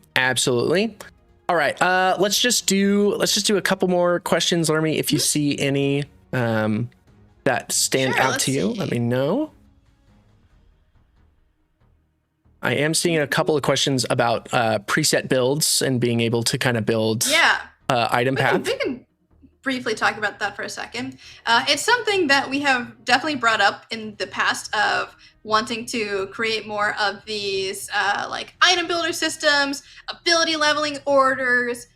Speaker 1: All right, let's just do a couple more questions. Lermy, if you see any that stand out to you, let me know. I am seeing a couple of questions about preset builds and being able to kind of build item path.
Speaker 2: We can briefly talk about that for a second. It's something that we have definitely brought up in the past of wanting to create more of these like item builder systems, ability leveling orders,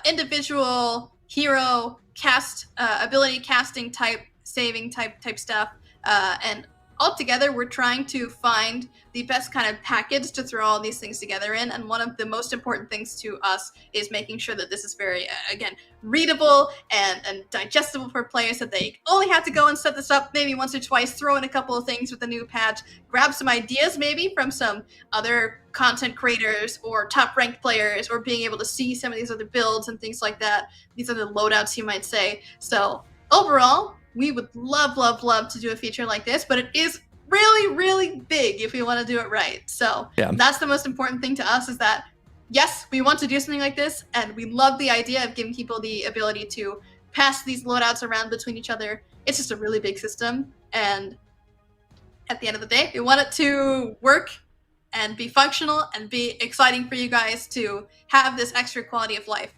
Speaker 2: individual hero cast, ability casting type, saving type stuff, and altogether we're trying to find the best kind of package to throw all these things together in. And one of the most important things to us is making sure that this is very again readable and digestible for players, that they only have to go and set this up maybe once or twice, throw in a couple of things with the new patch, grab some ideas maybe from some other content creators or top ranked players, or being able to see some of these other builds and things like that, these other loadouts you might say. So overall, we would love to do a feature like this, but it is really big if we want to do it right. So that's the most important thing to us, is that yes, we want to do something like this, and we love the idea of giving people the ability to pass these loadouts around between each other. It's just a really big system, and at the end of the day, we want it to work and be functional and be exciting for you guys to have this extra quality of life.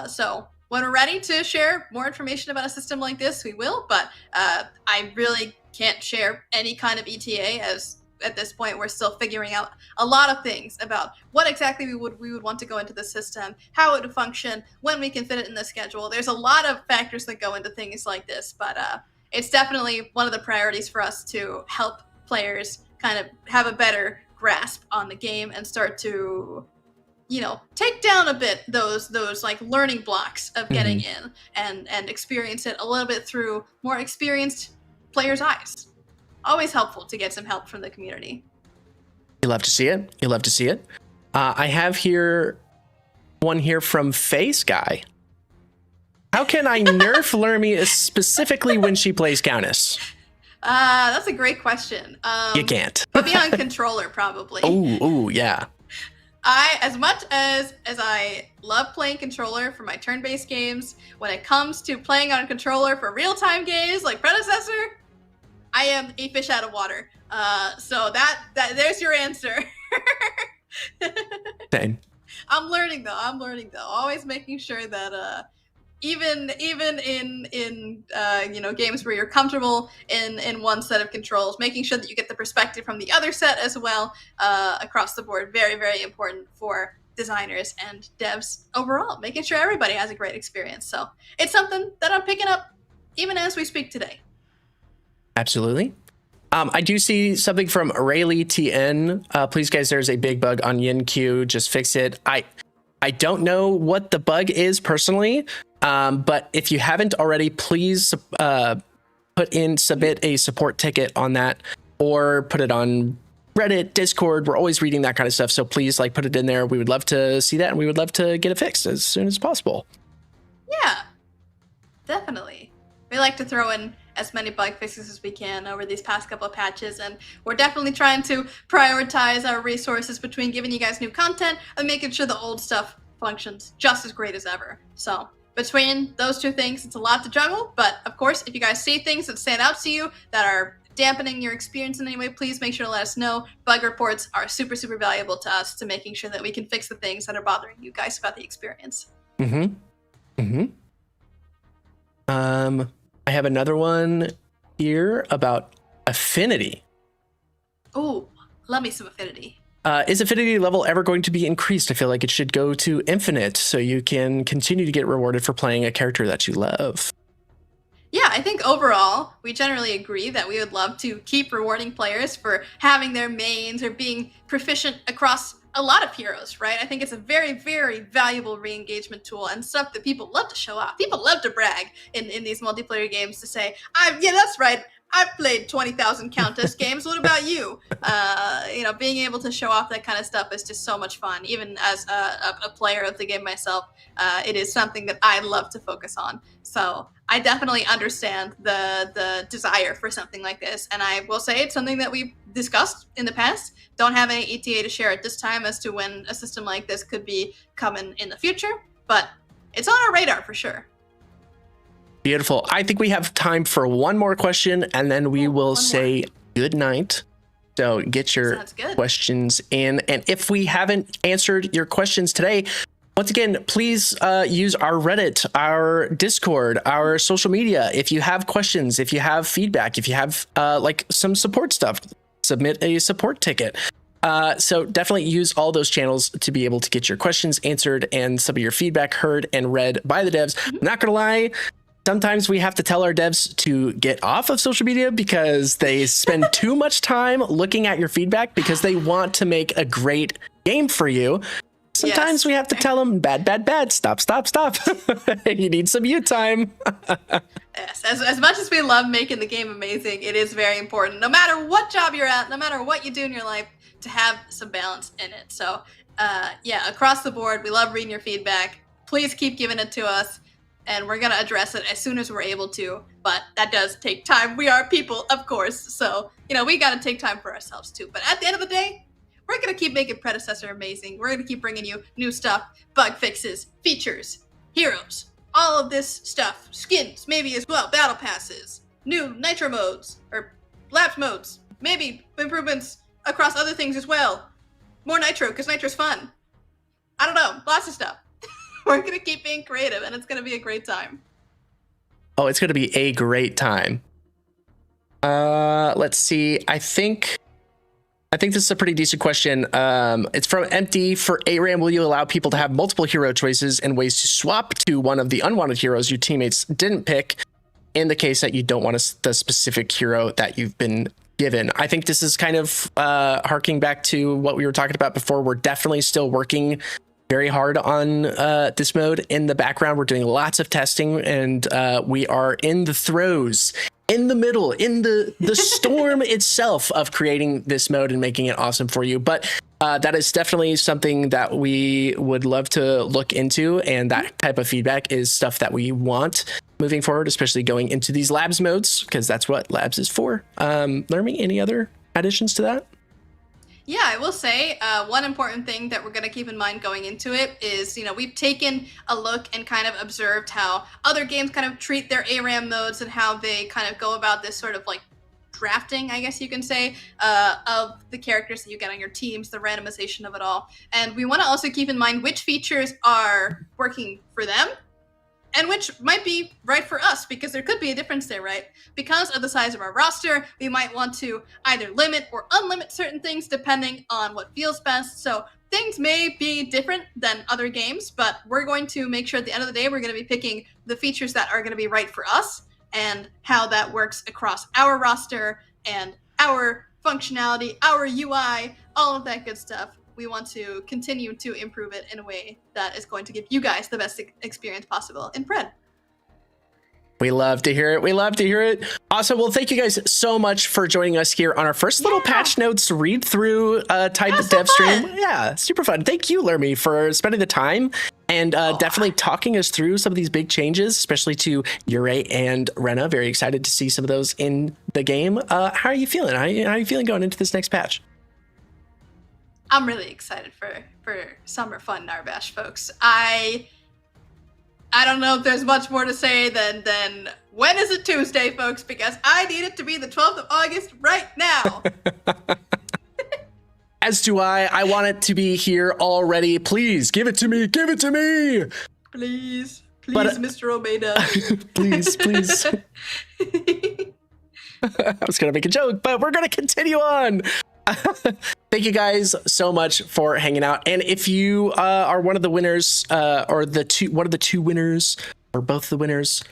Speaker 2: So when we're ready to share more information about a system like this, we will, but I really can't share any kind of ETA as at this point we're still figuring out a lot of things about what exactly we would want to go into the system, how it would function, when we can fit it in the schedule. There's a lot of factors that go into things like this, but it's definitely one of the priorities for us to help players kind of have a better grasp on the game and start to, you know, take down a bit those like learning blocks of getting in and experience it a little bit through more experienced players' eyes. Always helpful to get some help from the community.
Speaker 1: You love to see it. You love to see it. I have one here from Face Guy. How can I nerf Lermy specifically when she plays Countess?
Speaker 2: That's a great question.
Speaker 1: You can't.
Speaker 2: Maybe on controller, probably.
Speaker 1: Ooh, yeah.
Speaker 2: As much as I love playing controller for my turn-based games, when it comes to playing on controller for real-time games like Predecessor, I am a fish out of water. So that there's your answer.
Speaker 1: Same.
Speaker 2: I'm learning though. Always making sure that even in you know, games where you're comfortable in one set of controls, making sure that you get the perspective from the other set as well, across the board. Very, very important for designers and devs overall, making sure everybody has a great experience. So it's something that I'm picking up even as we speak today.
Speaker 1: Absolutely. I do see something from Rayleigh TN. Please, guys, there's a big bug on Yin Q. Just fix it. I don't know what the bug is personally, but if you haven't already, please submit a support ticket on that, or put it on Reddit, Discord. We're always reading that kind of stuff. So please, like, put it in there. We would love to see that, and we would love to get it fixed as soon as possible.
Speaker 2: Yeah, definitely. We like to throw in as many bug fixes as we can over these past couple of patches, and we're definitely trying to prioritize our resources between giving you guys new content and making sure the old stuff functions just as great as ever. So between those two things, it's a lot to juggle, but of course, if you guys see things that stand out to you that are dampening your experience in any way, please make sure to let us know. Bug reports are super, super valuable to us, to making sure that we can fix the things that are bothering you guys about the experience.
Speaker 1: I have another one here about Affinity.
Speaker 2: Oh, love me some Affinity.
Speaker 1: Is Affinity level ever going to be increased? I feel like it should go to infinite so you can continue to get rewarded for playing a character that you love.
Speaker 2: Yeah, I think overall, we generally agree that we would love to keep rewarding players for having their mains or being proficient across a lot of heroes, right? I think it's a very, very valuable re-engagement tool and stuff that people love to show off. People love to brag in these multiplayer games to say, yeah, that's right, I've played 20,000 Countess games. What about you? You know, being able to show off that kind of stuff is just so much fun. Even as a player of the game myself, it is something that I love to focus on. So I definitely understand the desire for something like this. And I will say it's something that we've discussed in the past. Don't have any ETA to share at this time as to when a system like this could be coming in the future, but it's on our radar for sure.
Speaker 1: Beautiful. I think we have time for one more question, and then we will say good night. So get your questions in. And if we haven't answered your questions today, once again, please use our Reddit, our Discord, our social media. If you have questions, if you have feedback, if you have like some support stuff, submit a support ticket. So definitely use all those channels to be able to get your questions answered and some of your feedback heard and read by the devs. I'm not gonna lie, sometimes we have to tell our devs to get off of social media because they spend too much time looking at your feedback because they want to make a great game for you. Sometimes we have to tell them bad, stop. You need some you time.
Speaker 2: Yes, as much as we love making the game amazing, it is very important, no matter what job you're at, no matter what you do in your life, to have some balance in it. So yeah, across the board, we love reading your feedback. Please keep giving it to us, and we're going to address it as soon as we're able to, but that does take time. We are people, of course, so, you know, we got to take time for ourselves too. But at the end of the day, we're going to keep making Predecessor amazing. We're going to keep bringing you new stuff, bug fixes, features, heroes, all of this stuff, skins maybe as well, battle passes, new nitro modes, or lapse modes, maybe improvements across other things as well. More nitro, because nitro's fun. I don't know, lots of stuff. We're going to keep being creative, and it's going to be a great time.
Speaker 1: Oh, it's going to be a great time. Let's see. I think I think this is a pretty decent question. It's from Empty. For ARAM, will you allow people to have multiple hero choices and ways to swap to one of the unwanted heroes your teammates didn't pick in the case that you don't want the specific hero that you've been given? I think this is kind of harking back to what we were talking about before. We're definitely still working very hard on this mode in the background. We're doing lots of testing, and we are in the throes, in the middle, in the storm itself of creating this mode and making it awesome for you. But that is definitely something that we would love to look into, and that type of feedback is stuff that we want moving forward, especially going into these labs modes, because that's what labs is for. Lermy, any other additions to that?
Speaker 2: Yeah, I will say one important thing that we're going to keep in mind going into it is, we've taken a look and kind of observed how other games kind of treat their ARAM modes and how they kind of go about this sort of like drafting, I guess you can say, of the characters that you get on your teams, the randomization of it all. And we want to also keep in mind which features are working for them and which might be right for us, because there could be a difference there, right? Because of the size of our roster, we might want to either limit or unlimit certain things depending on what feels best. So things may be different than other games, but we're going to make sure at the end of the day, we're going to be picking the features that are going to be right for us and how that works across our roster and our functionality, our UI, all of that good stuff. We want to continue to improve it in a way that is going to give you guys the best experience possible in Pred.
Speaker 1: We love to hear it. We love to hear it. Awesome. Well, thank you guys so much for joining us here on our first little patch notes read through type of dev stream. Yeah, super fun. Thank you, Lermy, for spending the time and definitely talking us through some of these big changes, especially to Ure and Rena. Very excited to see some of those in the game. How are you feeling? How are you feeling going into this next patch?
Speaker 2: I'm really excited for Summer Fun Narbash, folks. I don't know if there's much more to say than when is it Tuesday, folks, because I need it to be the 12th of August right now.
Speaker 1: As do I. I want it to be here already. Please give it to me. Give it to me.
Speaker 2: Please,
Speaker 1: But,
Speaker 2: Mr. Omeda.
Speaker 1: please. I was going to make a joke, but we're going to continue on. Thank you guys so much for hanging out. And if you are one of the winners or one of the two winners or both the winners,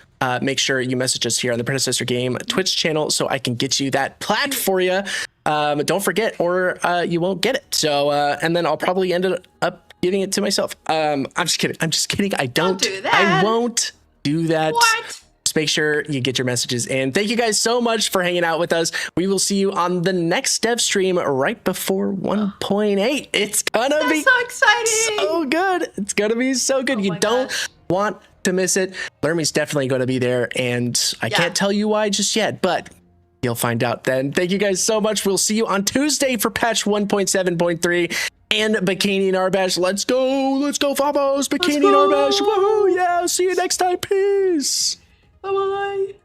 Speaker 1: make sure you message us here on the Predecessor Game Twitch channel so I can get you that plat for you. Don't forget, or you won't get it. So and then I'll probably end up giving it to myself. I'm just kidding. I don't do that. I won't do that.
Speaker 2: What?
Speaker 1: Make sure you get your messages in. Thank you guys so much for hanging out with us. We will see you on the next dev stream right before 1.8. It's gonna be
Speaker 2: so exciting,
Speaker 1: so good. It's gonna be so good. You don't want to miss it. Lermy's definitely going to be there, and I can't tell you why just yet, but you'll find out then. Thank you guys so much. We'll see you on Tuesday for patch 1.7.3 and Bikini Narbash. Let's go, Fabos. Bikini Narbash. Woohoo! Yeah. See you next time. Peace.
Speaker 2: Bye-bye.